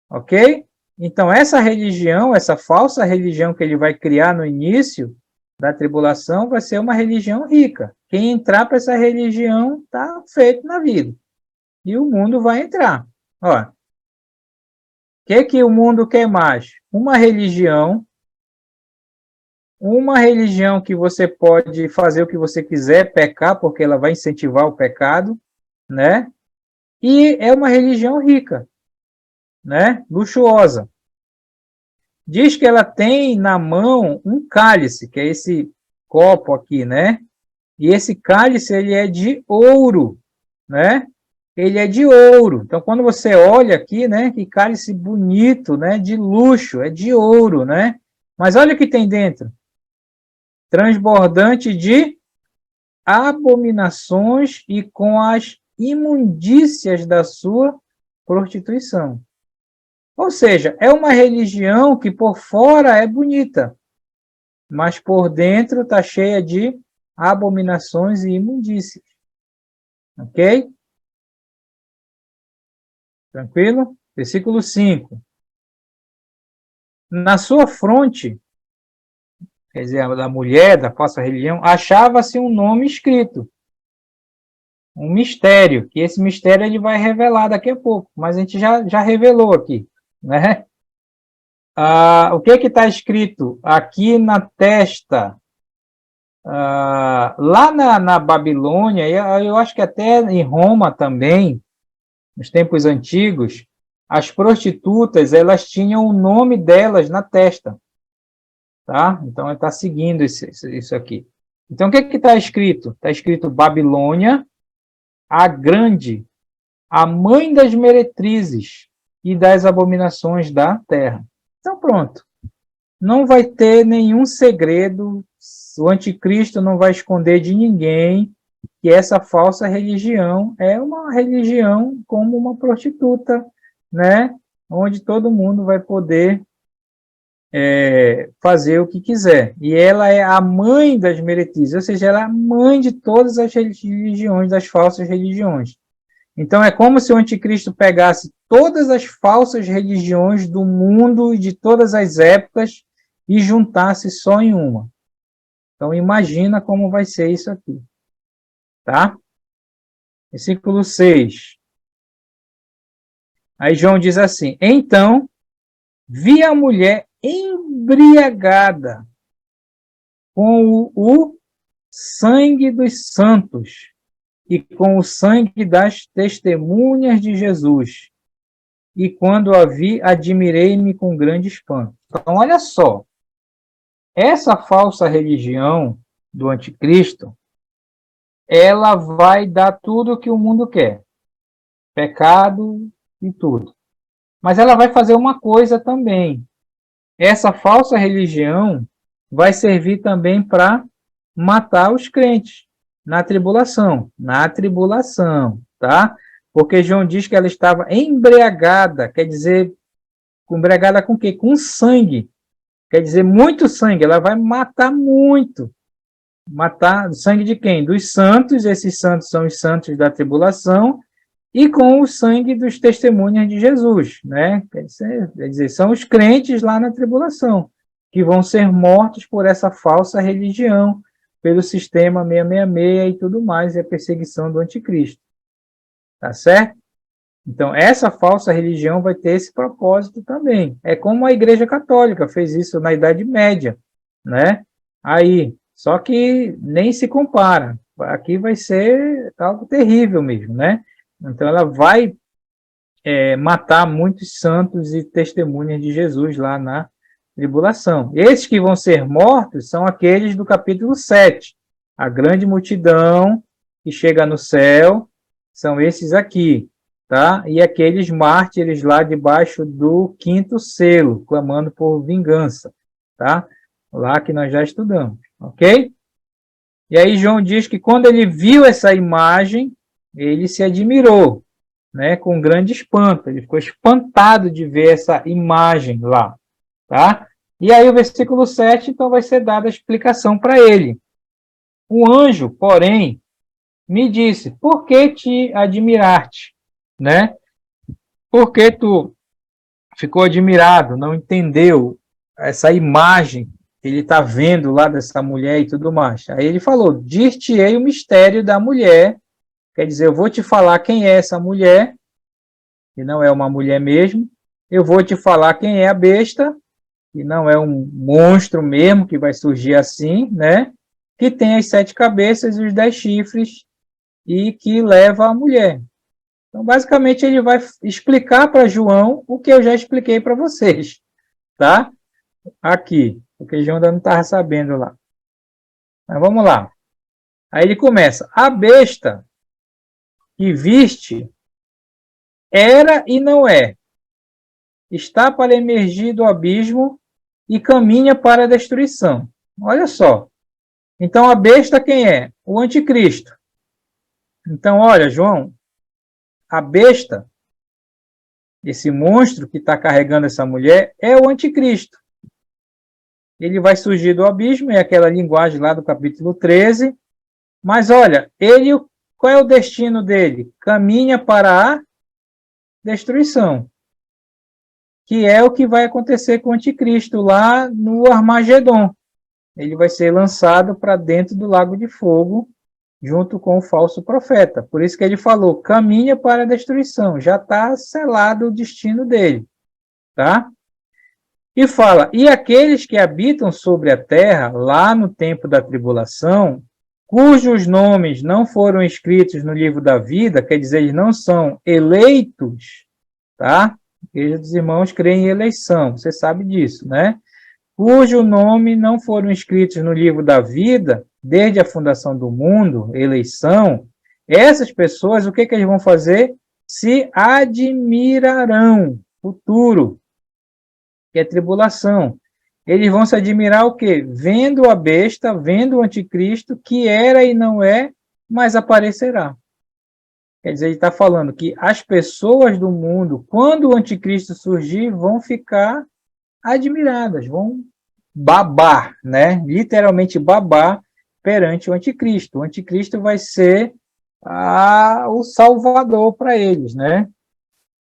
ok? Então, essa religião, essa falsa religião que ele vai criar no início da tribulação, vai ser uma religião rica. Quem entrar para essa religião está feito na vida. E o mundo vai entrar. Ó, que o mundo quer mais? Uma religião que você pode fazer o que você quiser, pecar, porque ela vai incentivar o pecado, né? E é uma religião rica, né? Luxuosa. Diz que ela tem na mão um cálice, que é esse copo aqui, né? E esse cálice, ele é de ouro, né? Ele é de ouro. Então, quando você olha aqui, né? Que cálice bonito, né? De luxo, é de ouro, né? Mas olha o que tem dentro. Transbordante de abominações e com as imundícias da sua prostituição. Ou seja, é uma religião que por fora é bonita, mas por dentro está cheia de abominações e imundícias. Ok? Tranquilo? Versículo 5. Na sua fronte, quer dizer, da mulher, da falsa religião, achava-se um nome escrito. Um mistério, que esse mistério ele vai revelar daqui a pouco, mas a gente já revelou aqui, né? O que está escrito aqui na testa? Lá na Babilônia, eu acho que até em Roma também, nos tempos antigos, as prostitutas, elas tinham o nome delas na testa, tá? Então, está seguindo isso aqui. Então, o que está escrito? Está escrito Babilônia, a grande, a mãe das meretrizes e das abominações da terra. Então, pronto. Não vai ter nenhum segredo, o anticristo não vai esconder de ninguém que essa falsa religião é uma religião como uma prostituta, né? Onde todo mundo vai poder fazer o que quiser. E ela é a mãe das meretrizes, ou seja, ela é a mãe de todas as religiões, das falsas religiões. Então, é como se o anticristo pegasse todas as falsas religiões do mundo e de todas as épocas e juntasse só em uma. Então, imagina como vai ser isso aqui. Tá? Versículo 6. Aí João diz assim: então, vi a mulher embriagada com o sangue dos santos e com o sangue das testemunhas de Jesus. E quando a vi, admirei-me com grande espanto. Então, olha só. Essa falsa religião do anticristo, ela vai dar tudo o que o mundo quer. Pecado e tudo. Mas ela vai fazer uma coisa também. Essa falsa religião vai servir também para matar os crentes na tribulação. Na tribulação, tá? Porque João diz que ela estava embriagada, quer dizer, embriagada com o quê? Com sangue. Quer dizer, muito sangue. Ela vai matar muito. Matar sangue de quem? Dos santos. Esses santos são os santos da tribulação. E com o sangue dos testemunhas de Jesus, né? Quer dizer, são os crentes lá na tribulação, que vão ser mortos por essa falsa religião, pelo sistema 666 e tudo mais, e a perseguição do anticristo. Tá certo? Então, essa falsa religião vai ter esse propósito também. É como a Igreja Católica fez isso na Idade Média, né? Aí, só que nem se compara. Aqui vai ser algo terrível mesmo, né? Então, ela vai matar muitos santos e testemunhas de Jesus lá na tribulação. Esses que vão ser mortos são aqueles do capítulo 7. A grande multidão que chega no céu são esses aqui, tá? E aqueles mártires lá debaixo do 5º selo, clamando por vingança, tá? Lá que nós já estudamos, ok? E aí João diz que quando ele viu essa imagem, ele se admirou, né, com grande espanto. Ele ficou espantado de ver essa imagem lá, tá? E aí o versículo 7, então, vai ser dada a explicação para ele. O anjo, porém, me disse: por que te admiraste? Né? Por que tu ficou admirado, não entendeu essa imagem que ele está vendo lá dessa mulher e tudo mais? Aí ele falou: dir-te-ei o mistério da mulher. Quer dizer, eu vou te falar quem é essa mulher, que não é uma mulher mesmo, eu vou te falar quem é a besta, que não é um monstro mesmo, que vai surgir assim, né? Que tem as 7 cabeças e os 10 chifres, e que leva a mulher. Então, basicamente, ele vai explicar para João o que eu já expliquei para vocês, tá? Aqui, porque João ainda não estava sabendo lá. Mas vamos lá. Aí ele começa. A besta que viste era e não é. Está para emergir do abismo e caminha para a destruição. Olha só. Então, a besta quem é? O anticristo. Então, olha, João, a besta, esse monstro que está carregando essa mulher, é o anticristo. Ele vai surgir do abismo, é aquela linguagem lá do capítulo 13. Mas, olha, ele, qual é o destino dele? Caminha para a destruição. Que é o que vai acontecer com o anticristo lá no Armagedon. Ele vai ser lançado para dentro do lago de fogo, junto com o falso profeta. Por isso que ele falou, caminha para a destruição. Já está selado o destino dele. Tá? E fala, e aqueles que habitam sobre a terra, lá no tempo da tribulação, cujos nomes não foram escritos no livro da vida, quer dizer, eles não são eleitos, tá? A Igreja dos Irmãos crê em eleição, você sabe disso, né? Cujo nome não foram escritos no livro da vida, desde a fundação do mundo, eleição, essas pessoas, o que eles vão fazer? Se admirarão, futuro, que é tribulação. Eles vão se admirar o quê? Vendo a besta, vendo o anticristo, que era e não é, mas aparecerá. Quer dizer, ele está falando que as pessoas do mundo, quando o anticristo surgir, vão ficar admiradas, vão babar, né? Literalmente babar perante o anticristo. O anticristo vai ser o salvador para eles, né?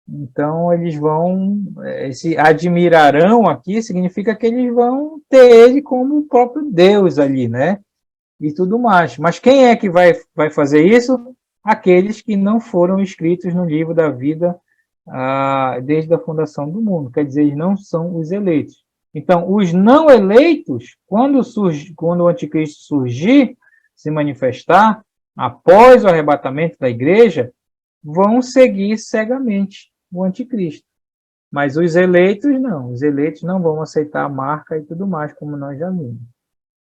Então, eles vão, esse admirarão aqui significa que eles vão ter ele como o próprio Deus ali, né? E tudo mais. Mas quem é que vai fazer isso? Aqueles que não foram escritos no livro da vida desde a fundação do mundo. Quer dizer, eles não são os eleitos. Então, os não eleitos, quando o anticristo surgir, se manifestar, após o arrebatamento da igreja, vão seguir cegamente o anticristo. Mas os eleitos não. Os eleitos não vão aceitar a marca e tudo mais, como nós já vimos.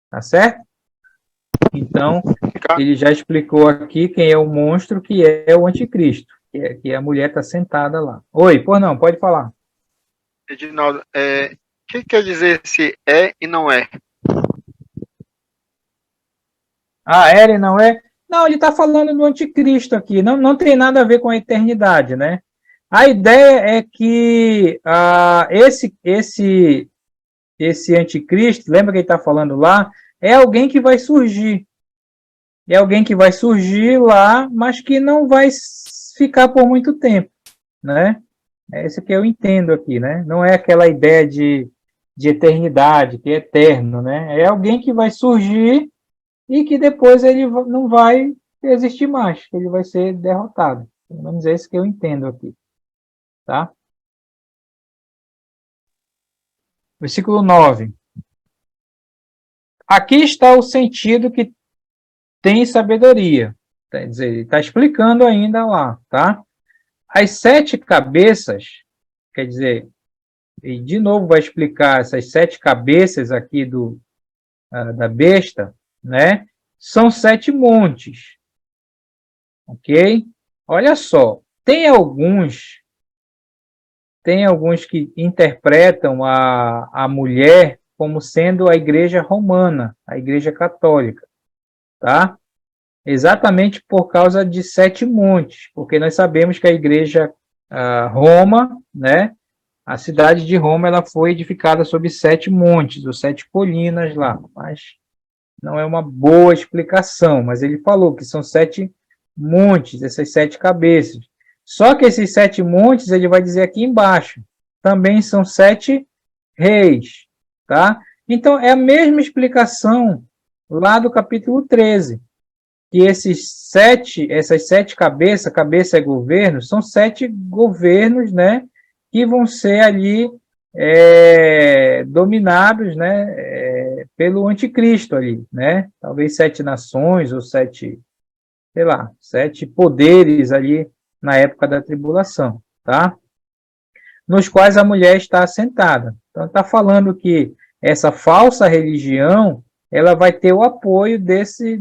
Tá certo? Então, ele já explicou aqui quem é o monstro, que é o anticristo, que a mulher está sentada lá. Oi, por não, pode falar. Edinaldo, o que quer dizer se é e não é? Era e não é? Não, ele está falando do anticristo aqui, não tem nada a ver com a eternidade, né? A ideia é que esse anticristo, lembra que ele está falando lá, é alguém que vai surgir. É alguém que vai surgir lá, mas que não vai ficar por muito tempo, né? É isso que eu entendo aqui, né? Não é aquela ideia de eternidade, que é eterno, né? É alguém que vai surgir e que depois ele não vai existir mais, ele vai ser derrotado. Pelo menos é isso que eu entendo aqui, tá? Versículo 9. Aqui está o sentido que tem sabedoria. Quer dizer, ele está explicando ainda lá, tá? As 7 cabeças, quer dizer, e de novo vai explicar essas 7 cabeças aqui da besta, né? São 7 montes. Ok? Olha só, tem alguns que interpretam a mulher como sendo a igreja romana, a igreja católica, tá? Exatamente por causa de 7 montes, porque nós sabemos que a igreja Roma, né? A cidade de Roma, ela foi edificada sobre 7 montes, ou 7 colinas lá, mas não é uma boa explicação, mas ele falou que são 7 montes, essas 7 cabeças. Só que esses 7 montes, ele vai dizer aqui embaixo, também são 7 reis, tá? Então, é a mesma explicação lá do capítulo 13, que essas 7 cabeças, cabeça é governo, são 7 governos, né, que vão ser ali dominados, né, pelo anticristo ali, né? Talvez 7 nações ou 7, sei lá, 7 poderes ali na época da tribulação, tá? Nos quais a mulher está assentada. Então, está falando que essa falsa religião, ela vai ter o apoio desses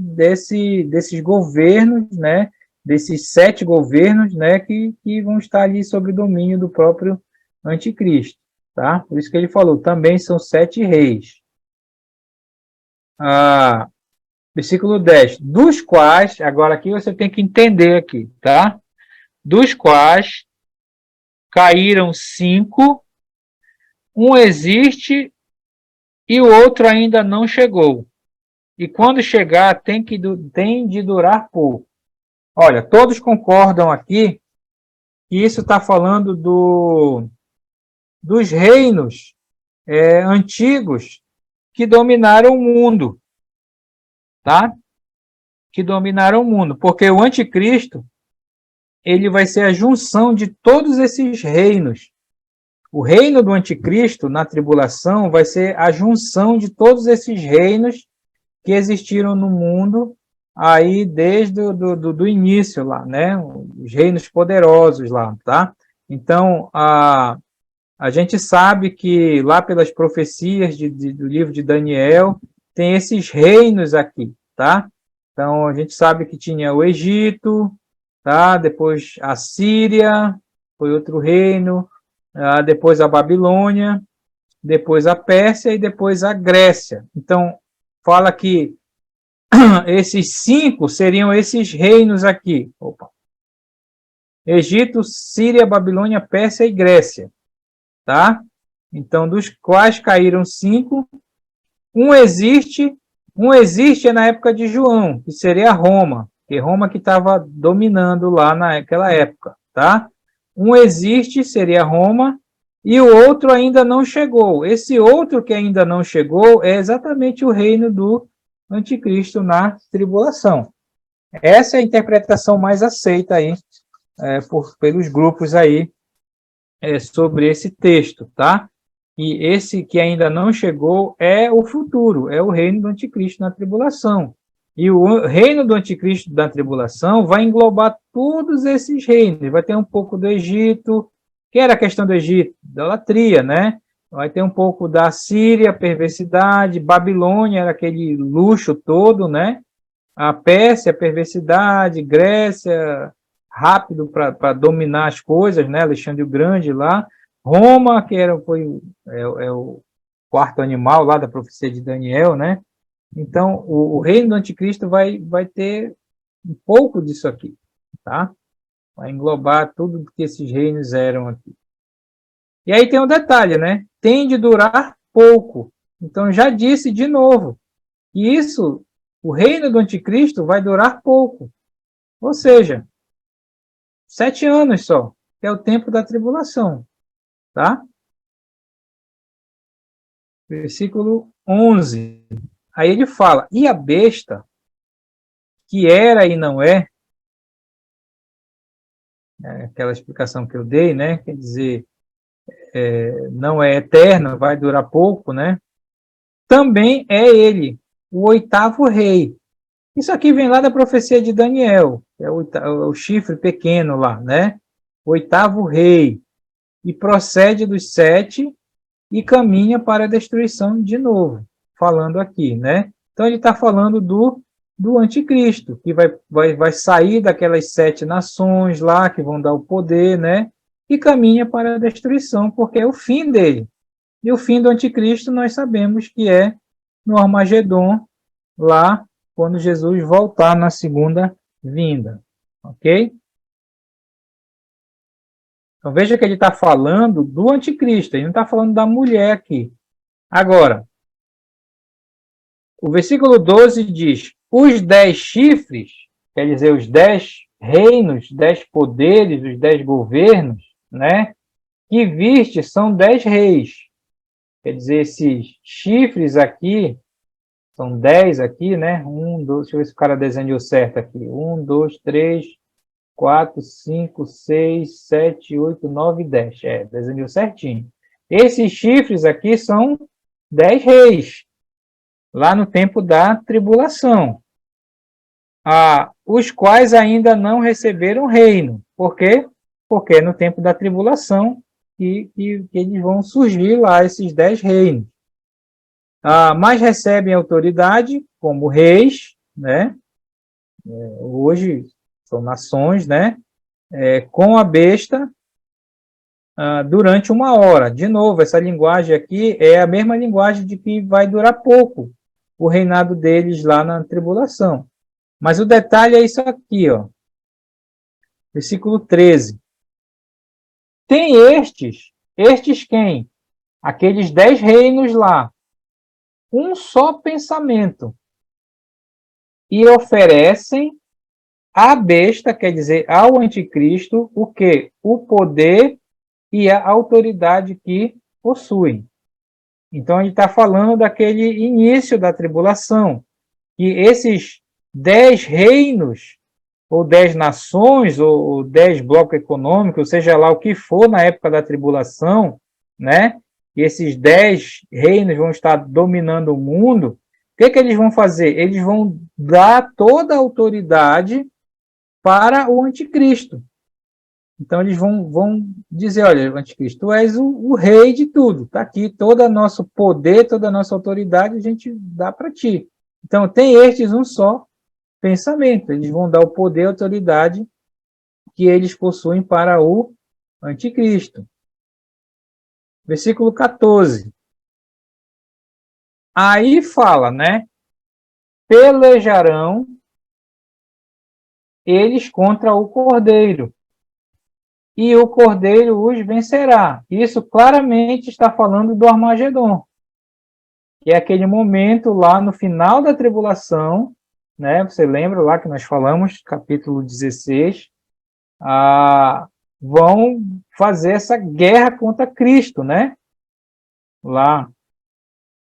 governos, né? Desses 7 governos, né? Que vão estar ali sob o domínio do próprio anticristo, tá? Por isso que ele falou, também são 7 reis. Versículo 10, dos quais, agora aqui você tem que entender aqui, tá? Dos quais caíram 5, um existe e o outro ainda não chegou. E quando chegar, tem de durar pouco. Olha, todos concordam aqui que isso está falando dos reinos antigos que dominaram o mundo, tá? Que dominaram o mundo, porque o anticristo, ele vai ser a junção de todos esses reinos. O reino do anticristo, na tribulação, vai ser a junção de todos esses reinos que existiram no mundo aí desde do início lá, né? Os reinos poderosos lá, tá? Então, a gente sabe que lá pelas profecias do livro de Daniel, tem esses reinos aqui, tá? Então, a gente sabe que tinha o Egito, tá? Depois a Síria, foi outro reino, depois a Babilônia, depois a Pérsia e depois a Grécia. Então, fala que esses 5 seriam esses reinos aqui. Egito, Síria, Babilônia, Pérsia e Grécia, tá? Então, dos quais caíram 5, um existe na época de João, que seria Roma, que Roma que estava dominando lá naquela época, tá? Um existe, seria Roma, e o outro ainda não chegou. Esse outro que ainda não chegou é exatamente o reino do anticristo na tribulação. Essa é a interpretação mais aceita aí pelos grupos aí sobre esse texto, tá? E esse que ainda não chegou é o futuro, é o reino do anticristo na tribulação. E o reino do anticristo da tribulação vai englobar todos esses reinos. Vai ter um pouco do Egito, que era a questão do Egito, idolatria, né? Vai ter um pouco da Síria, perversidade, Babilônia, era aquele luxo todo, né? A Pérsia, perversidade, Grécia, rápido para dominar as coisas, né? Alexandre o Grande lá. Roma, que foi o quarto animal lá da profecia de Daniel, né? Então, o reino do anticristo vai ter um pouco disso aqui, tá? Vai englobar tudo que esses reinos eram aqui. E aí tem um detalhe, né? Tem de durar pouco. Então, já disse de novo, que isso, o reino do anticristo vai durar pouco. Ou seja, 7 anos só, que é o tempo da tribulação, tá? Versículo 11. Aí ele fala, e a besta, que era e não é, aquela explicação que eu dei, né? Quer dizer, não é eterno, vai durar pouco, né? Também é ele, o 8º rei. Isso aqui vem lá da profecia de Daniel, é o chifre pequeno lá, né? O 8º rei. E procede dos 7 e caminha para a destruição de novo, falando aqui, né? Então ele está falando do anticristo, que vai sair daquelas 7 nações lá, que vão dar o poder, né? E caminha para a destruição, porque é o fim dele. E o fim do anticristo nós sabemos que é no Armagedon, lá quando Jesus voltar na segunda vinda, ok? Então veja que ele está falando do anticristo, ele não está falando da mulher aqui. Agora, o versículo 12 diz, os 10 chifres, quer dizer, os 10 reinos, 10 poderes, os 10 governos, né, que viste são 10 reis. Quer dizer, esses chifres aqui, são 10 aqui, né, 1, 2, deixa eu ver se o cara desenhou certo aqui, 1, 2, 3, 4, 5, 6, 7, 8, 9, 10. Desenhou certinho. Esses chifres aqui são 10 reis, lá no tempo da tribulação. Os quais ainda não receberam reino. Por quê? Porque é no tempo da tribulação que eles vão surgir lá, esses 10 reinos. Mas recebem autoridade como reis, né? Hoje são nações, né? Com a besta durante 1 hora. De novo, essa linguagem aqui é a mesma linguagem de que vai durar pouco o reinado deles lá na tribulação. Mas o detalhe é isso aqui, ó. Versículo 13. Tem estes quem? Aqueles 10 reinos lá, um só pensamento, e oferecem à besta, quer dizer, ao anticristo, o quê? O poder e a autoridade que possuem. Então, ele está falando daquele início da tribulação, que esses 10 reinos, ou 10 nações, ou 10 blocos econômicos, seja lá o que for na época da tribulação, né? E esses 10 reinos vão estar dominando o mundo. O que eles vão fazer? Eles vão dar toda a autoridade para o anticristo. Então, eles vão dizer, olha, anticristo, tu és o rei de tudo. Está aqui todo o nosso poder, toda a nossa autoridade, a gente dá para ti. Então, tem estes um só pensamento. Eles vão dar o poder e a autoridade que eles possuem para o anticristo. Versículo 14. Aí fala, né? Pelejarão eles contra o Cordeiro, e o Cordeiro os vencerá. Isso claramente está falando do Armagedon, que é aquele momento lá no final da tribulação, né? Você lembra lá que nós falamos, capítulo 16, vão fazer essa guerra contra Cristo, né? Lá,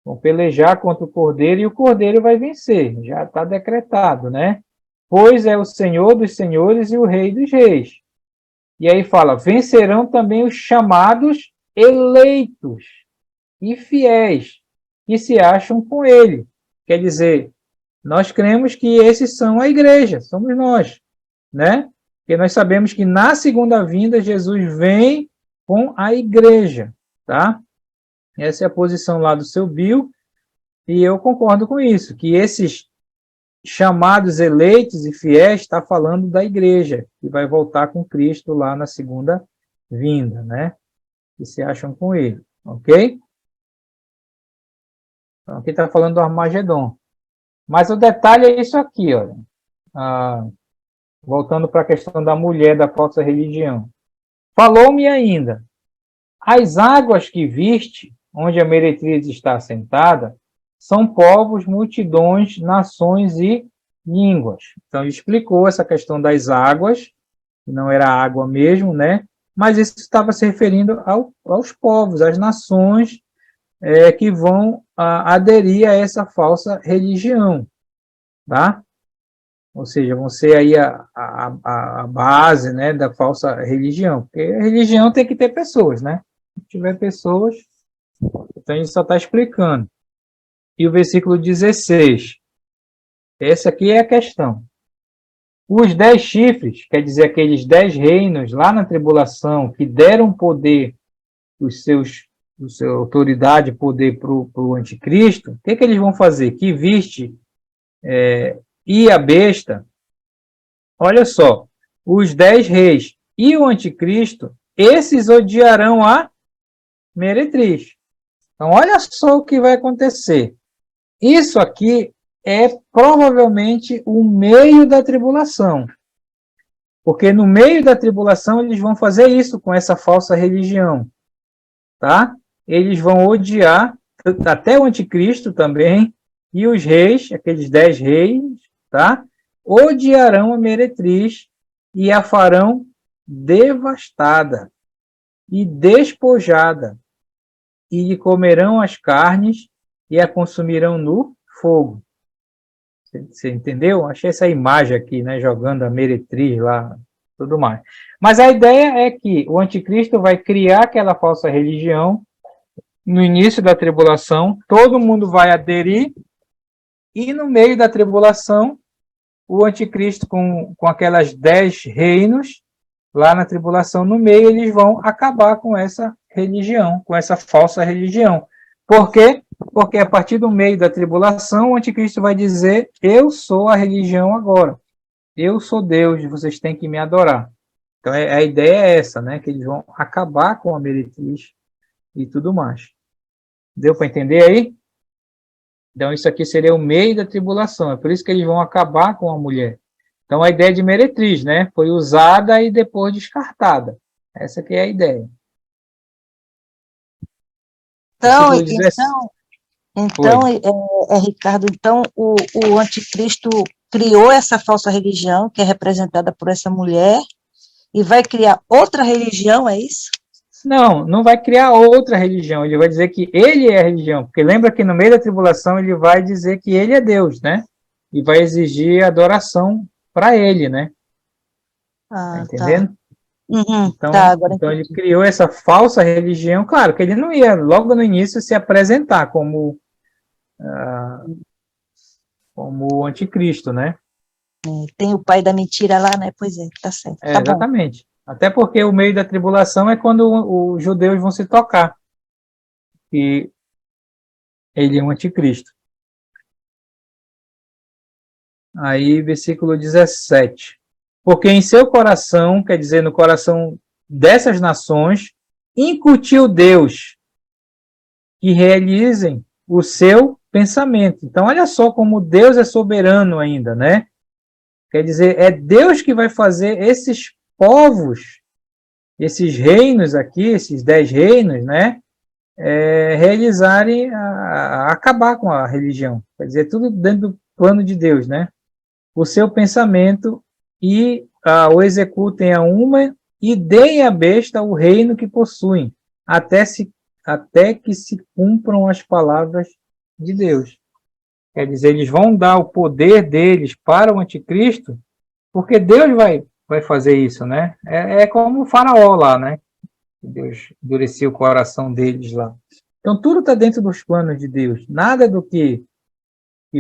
vão pelejar contra o Cordeiro, e o Cordeiro vai vencer, já está decretado, né? Pois é o Senhor dos senhores e o Rei dos reis. E aí fala, vencerão também os chamados eleitos e fiéis, que se acham com ele. Quer dizer, nós cremos que esses são a igreja, somos nós, né? Porque nós sabemos que na segunda vinda Jesus vem com a igreja, tá? Essa é a posição lá do seu Bill, e eu concordo com isso, que esses chamados eleitos e fiéis está falando da igreja, que vai voltar com Cristo lá na segunda vinda, né? Que se acham com ele, ok? Então, aqui está falando do Armagedon. Mas o detalhe é isso aqui, olha. Voltando para a questão da mulher da falsa religião. Falou-me ainda, as águas que viste, onde a meretriz está assentada, são povos, multidões, nações e línguas. Então, ele explicou essa questão das águas, que não era água mesmo, né? Mas isso estava se referindo aos povos, às nações que vão aderir a essa falsa religião, tá? Ou seja, vão ser aí a base, né, da falsa religião. Porque a religião tem que ter pessoas, né? Se tiver pessoas, então a gente só está explicando. E o versículo 16. Essa aqui é a questão. Os 10 chifres, quer dizer, aqueles 10 reinos lá na tribulação que deram poder, sua autoridade, poder para o anticristo, o que eles vão fazer? Que viste e a besta, olha só, os 10 reis e o anticristo, esses odiarão a meretriz. Então, olha só o que vai acontecer. Isso aqui é provavelmente o meio da tribulação. Porque no meio da tribulação eles vão fazer isso com essa falsa religião. Tá? Eles vão odiar até o anticristo também, e os reis, aqueles 10 reis, tá? Odiarão a meretriz e a farão devastada e despojada, e lhe comerão as carnes e a consumirão no fogo. Você entendeu? Achei essa imagem aqui, né, jogando a meretriz lá tudo mais. Mas a ideia é que o anticristo vai criar aquela falsa religião no início da tribulação, todo mundo vai aderir, e no meio da tribulação, o anticristo com aquelas 10 reinos, lá na tribulação, no meio, eles vão acabar com essa religião, com essa falsa religião. Por quê? Porque a partir do meio da tribulação, o anticristo vai dizer, eu sou a religião agora. Eu sou Deus, vocês têm que me adorar. Então, a ideia é essa, né? Que eles vão acabar com a meretriz e tudo mais. Deu para entender aí? Então, isso aqui seria o meio da tribulação. É por isso que eles vão acabar com a mulher. Então, a ideia de meretriz, né? Foi usada e depois descartada. Essa que é a ideia. Então, Versículo 17. Ricardo, então o anticristo criou essa falsa religião, que é representada por essa mulher, e vai criar outra religião, é isso? Não, não vai criar outra religião. Ele vai dizer que ele é a religião. Porque lembra que no meio da tribulação ele vai dizer que ele é Deus, né? E vai exigir adoração para ele, né? Ah, tá entendendo? Tá. Uhum, Então, tá, agora então ele entendi. criou essa falsa religião. Claro que ele não ia logo no início se apresentar como o anticristo, né? Tem o pai da mentira lá, né? Pois é, tá certo. Tá bom. Exatamente. Até porque o meio da tribulação é quando os judeus vão se tocar. E ele é um anticristo. Aí, versículo 17. Porque em seu coração, quer dizer, no coração dessas nações, incutiu Deus que realizem o seu pensamento. Então, olha só como Deus é soberano ainda, né? Quer dizer, é Deus que vai fazer esses povos, esses reinos aqui, esses 10 reinos, né? Realizarem, acabar com a religião. Quer dizer, tudo dentro do plano de Deus, né? O seu pensamento e o executem a uma e deem à besta o reino que possuem, até que se cumpram as palavras de Deus. Quer dizer, eles vão dar o poder deles para o anticristo, porque Deus vai fazer isso, né? É como o faraó lá, né? Deus endureceu o coração deles lá. Então, tudo está dentro dos planos de Deus. Nada do que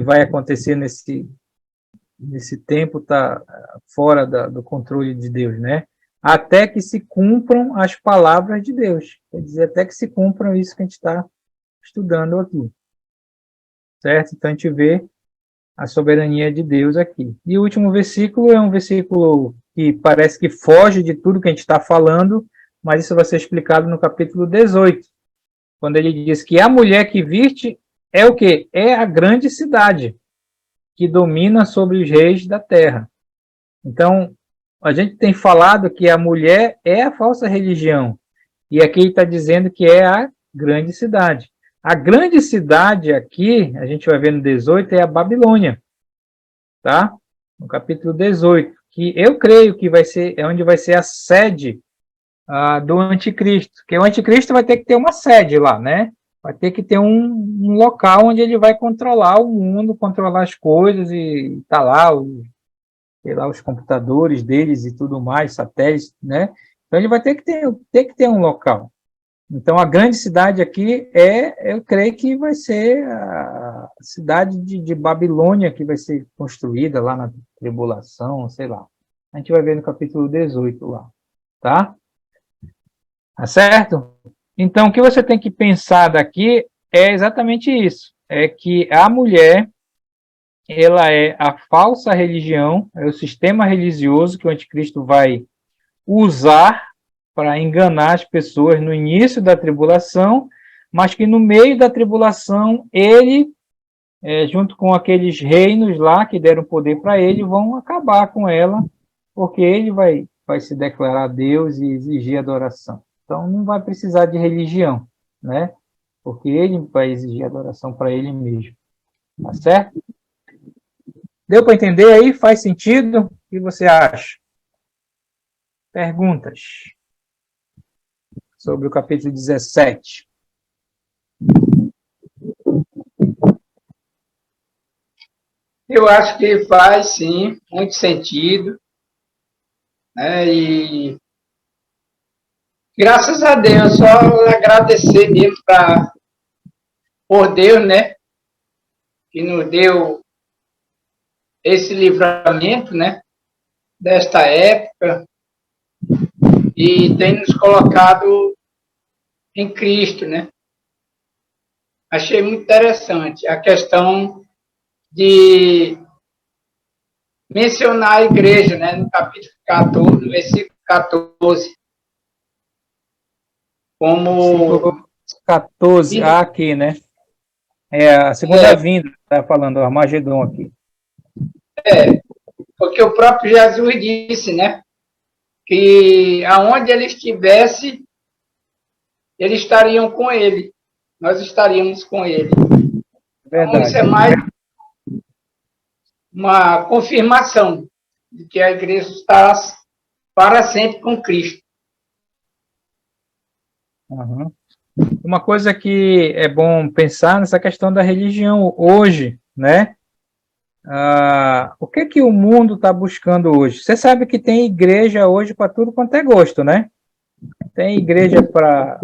vai acontecer nesse tempo está fora do controle de Deus, né? Até que se cumpram as palavras de Deus. Quer dizer, até que se cumpram isso que a gente está estudando aqui. Certo? Então, a gente vê a soberania de Deus aqui. E o último versículo é um versículo que parece que foge de tudo que a gente está falando, mas isso vai ser explicado no capítulo 18, quando ele diz que a mulher que viste é o quê? É a grande cidade que domina sobre os reis da terra. Então, a gente tem falado que a mulher é a falsa religião, e aqui ele está dizendo que é a grande cidade. A grande cidade aqui, a gente vai ver no 18, é a Babilônia, tá? No capítulo 18, que eu creio que é onde vai ser a sede do anticristo, que o anticristo vai ter que ter uma sede lá, né? Vai ter que ter um local onde ele vai controlar o mundo, controlar as coisas e tá lá, sei lá, os computadores deles e tudo mais, satélites, né? Então ele vai ter que ter um local. Então a grande cidade aqui eu creio que vai ser a cidade de Babilônia, que vai ser construída lá na tribulação, sei lá. A gente vai ver no capítulo 18 lá, tá? Tá certo? Então, o que você tem que pensar daqui é exatamente isso. É que a mulher, ela é a falsa religião, é o sistema religioso que o anticristo vai usar para enganar as pessoas no início da tribulação, mas que no meio da tribulação, ele, junto com aqueles reinos lá que deram poder para ele, vão acabar com ela, porque ele vai se declarar Deus e exigir adoração. Então, não vai precisar de religião, né? Porque ele vai exigir adoração para ele mesmo. Tá certo? Deu para entender aí? Faz sentido? O que você acha? Perguntas sobre o capítulo 17. Eu acho que faz, sim, muito sentido. né? E graças a Deus, só agradecer mesmo por Deus, né? Que nos deu esse livramento, né? Desta época e tem nos colocado em Cristo, né? Achei muito interessante a questão de mencionar a igreja, né? No capítulo 14, no versículo 14, como 14, aqui, né? É a segunda vinda, está falando, o Armagedon aqui. porque o próprio Jesus disse, né? Que aonde ele estivesse, eles estariam com ele. Nós estaríamos com ele. Então, isso é mais uma confirmação de que a igreja está para sempre com Cristo. Uhum. Uma coisa que é bom pensar nessa questão da religião hoje, né? O que o mundo está buscando hoje? Você sabe que tem igreja hoje para tudo quanto é gosto, né? Tem igreja para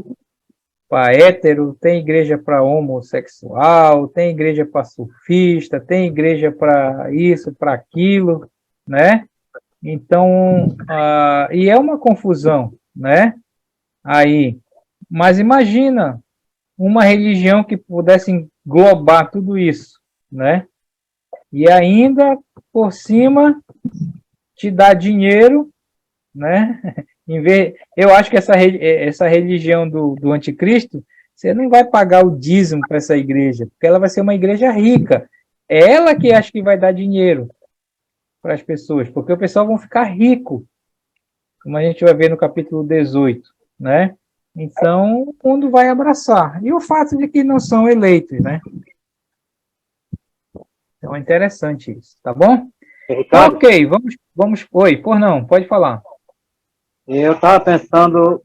hétero, tem igreja para homossexual, tem igreja para surfista, tem igreja para isso, para aquilo, né? Então, e é uma confusão, né? Aí, mas imagina uma religião que pudesse englobar tudo isso, né? E ainda, por cima, te dar dinheiro, né? Eu acho que essa religião do anticristo, você não vai pagar o dízimo para essa igreja, porque ela vai ser uma igreja rica. É ela que acha que vai dar dinheiro para as pessoas, porque o pessoal vão ficar rico, como a gente vai ver no capítulo 18, né? Então, o mundo vai abraçar. E o fato de que não são eleitos, né? Então, é interessante isso, tá bom? Ricardo, Ok, vamos. Oi, por não, pode falar. eu estava pensando,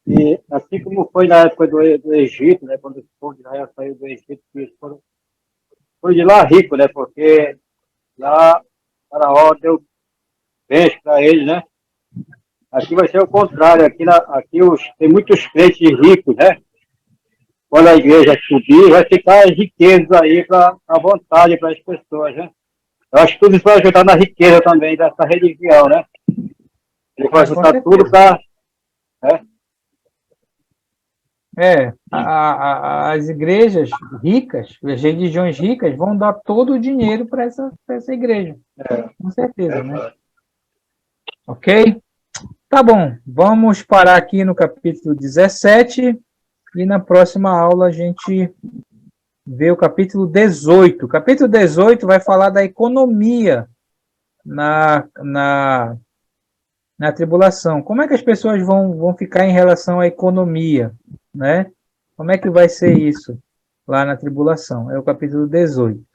que, assim como foi na época do Egito, né, quando o povo de Israel saiu do Egito, que eles foram de lá rico, né, porque lá Faraó deu bens para eles, né? Aqui vai ser o contrário, aqui tem muitos crentes ricos, né? Quando a igreja subir, vai ficar as riquezas aí à vontade para as pessoas, né? Eu acho que tudo isso vai ajudar na riqueza também dessa religião, né? Ele vai juntar tudo para... As igrejas ricas, as religiões ricas, vão dar todo o dinheiro para essa igreja. Com certeza, né? Ok? Tá bom, vamos parar aqui no capítulo 17 e na próxima aula a gente vê o capítulo 18. O capítulo 18 vai falar da economia na tribulação. Como é que as pessoas vão ficar em relação à economia, né? Como é que vai ser isso lá na tribulação? É o capítulo 18.